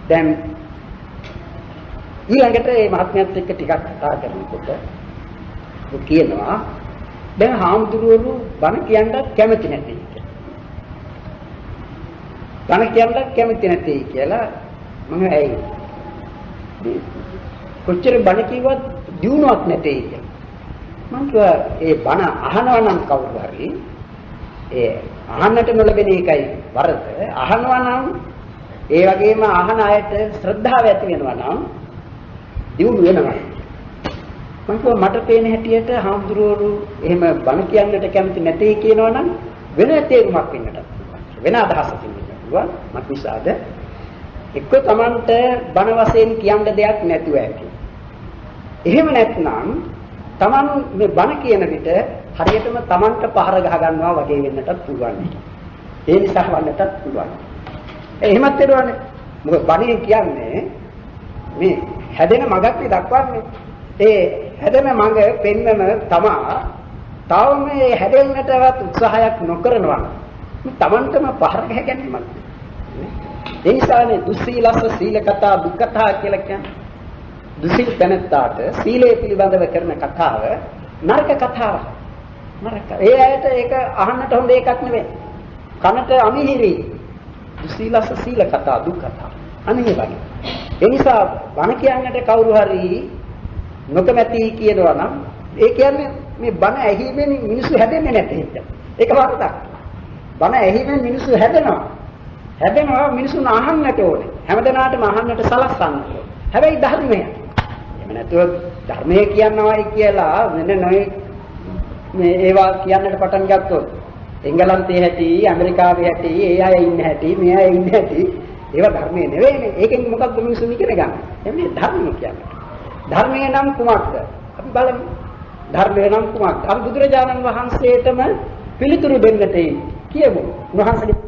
දැන් ඊළඟට මේ මහත්මයාත් එක්ක ටිකක් කතා කරනකොට ਉਹ කියනවා දැන් හාමුදුරුවෝ බණ කියන්නත් කැමති නැති කියලා. බණ කියන්නත් කැමති නැති කියලා මම ඇයි කොච්චර බණ කිව්වත් දිනුවක් නැtei කියලා. මම කිව්වා ඒ බණ අහනවා නම් කවුරු හරි ඒ අහන්නට නොලැබෙන එකයි වරද. අහනවා නම් ඒ වගේම අහන අයට ශ්‍රද්ධාව ඇති වෙනවා නම් දියුණු වෙනවා. මම කිව්වා මට පේන හැටියට හාමුදුරුවෝ එහෙම බණ කියන්නට කැමති නැtei කියනවා නම් වෙන තේරුමක් වෙන්නට වෙන අදහසකින් ඉන්නවා. මත් නිසාද එක්ක Tamanට බණ වශයෙන් කියන්න දෙයක් නැතුව ඇති. එහෙම නැත්නම් Taman මේ බණ කියන විට හරියටම Tamanට පහර ගහ ගන්නවා වගේ වෙන්නටත් පුළුවන්. ඒ නිසා වන්නටත් පුළුවන්. එහෙමත් වෙනවනේ. මොකද බණේ කියන්නේ මේ හැදෙන මගක් දක්වන්නේ. ඒ හැදෙන මඟ පෙන්වන තමා තවම මේ හැදෙන්නටවත් උත්සාහයක් නොකරනවා. මේ Tamanටම පහර ගහ ගැනීමක්. ඒ නිසානේ දුස්සීලස්ස සීල කතා දුක්ඛතා කියලා කියන්නේ. දුසිල් තැනත්තාට සීලය පිළිබඳව කරන කතාව නරක කතාවක්. නරක. ඒ ඇයට ඒක අහන්නට හොඳ එකක් නෙවෙයි. කනට අමිහිරි. දුස්සීලස්ස සීල කතා දුක්ඛතා. අනේ වගේ. ඒ නිසා බණ කියන්නට කවුරු හරි නොකමැති කියනවා නම් ඒ කියන්නේ මේ බණ ඇහිීමෙන් මිනිස්සු හැදෙන්නේ නැති එක. ඒක වරදක්. බණ ඇහිීමෙන් මිනිස්සු හැදෙනවා. හැදෙනවා මිනිසුන් අහන්නට ඕනේ. හැමදෙනාටම අහන්නට සලස්සන්න ඕනේ. හැබැයි ධර්මය. එහෙම නැතුව ධර්මය කියනවායි කියලා වෙන නොයි මේ ඒවා කියන්නට පටන් ගත්තොත් එංගලන්තයේ හැටි, ඇමරිකාවේ හැටි, ඒ අය ඉන්න හැටි, මේ අය ඉන්න හැටි ඒවා ධර්මයේ නෙවෙයිනේ. ඒකෙන් මොකක්ද මිනිසුන් ඉගෙන ගන්න? එන්නේ ධර්මය කියන්නේ. ධර්මයේ නම් කුමක්ද? අපි බලමු. ධර්මයේ නම් කුමක්ද? අපි බුදුරජාණන් වහන්සේටම පිළිතුරු දෙන්නට කියමු. උන්වහන්සේගේ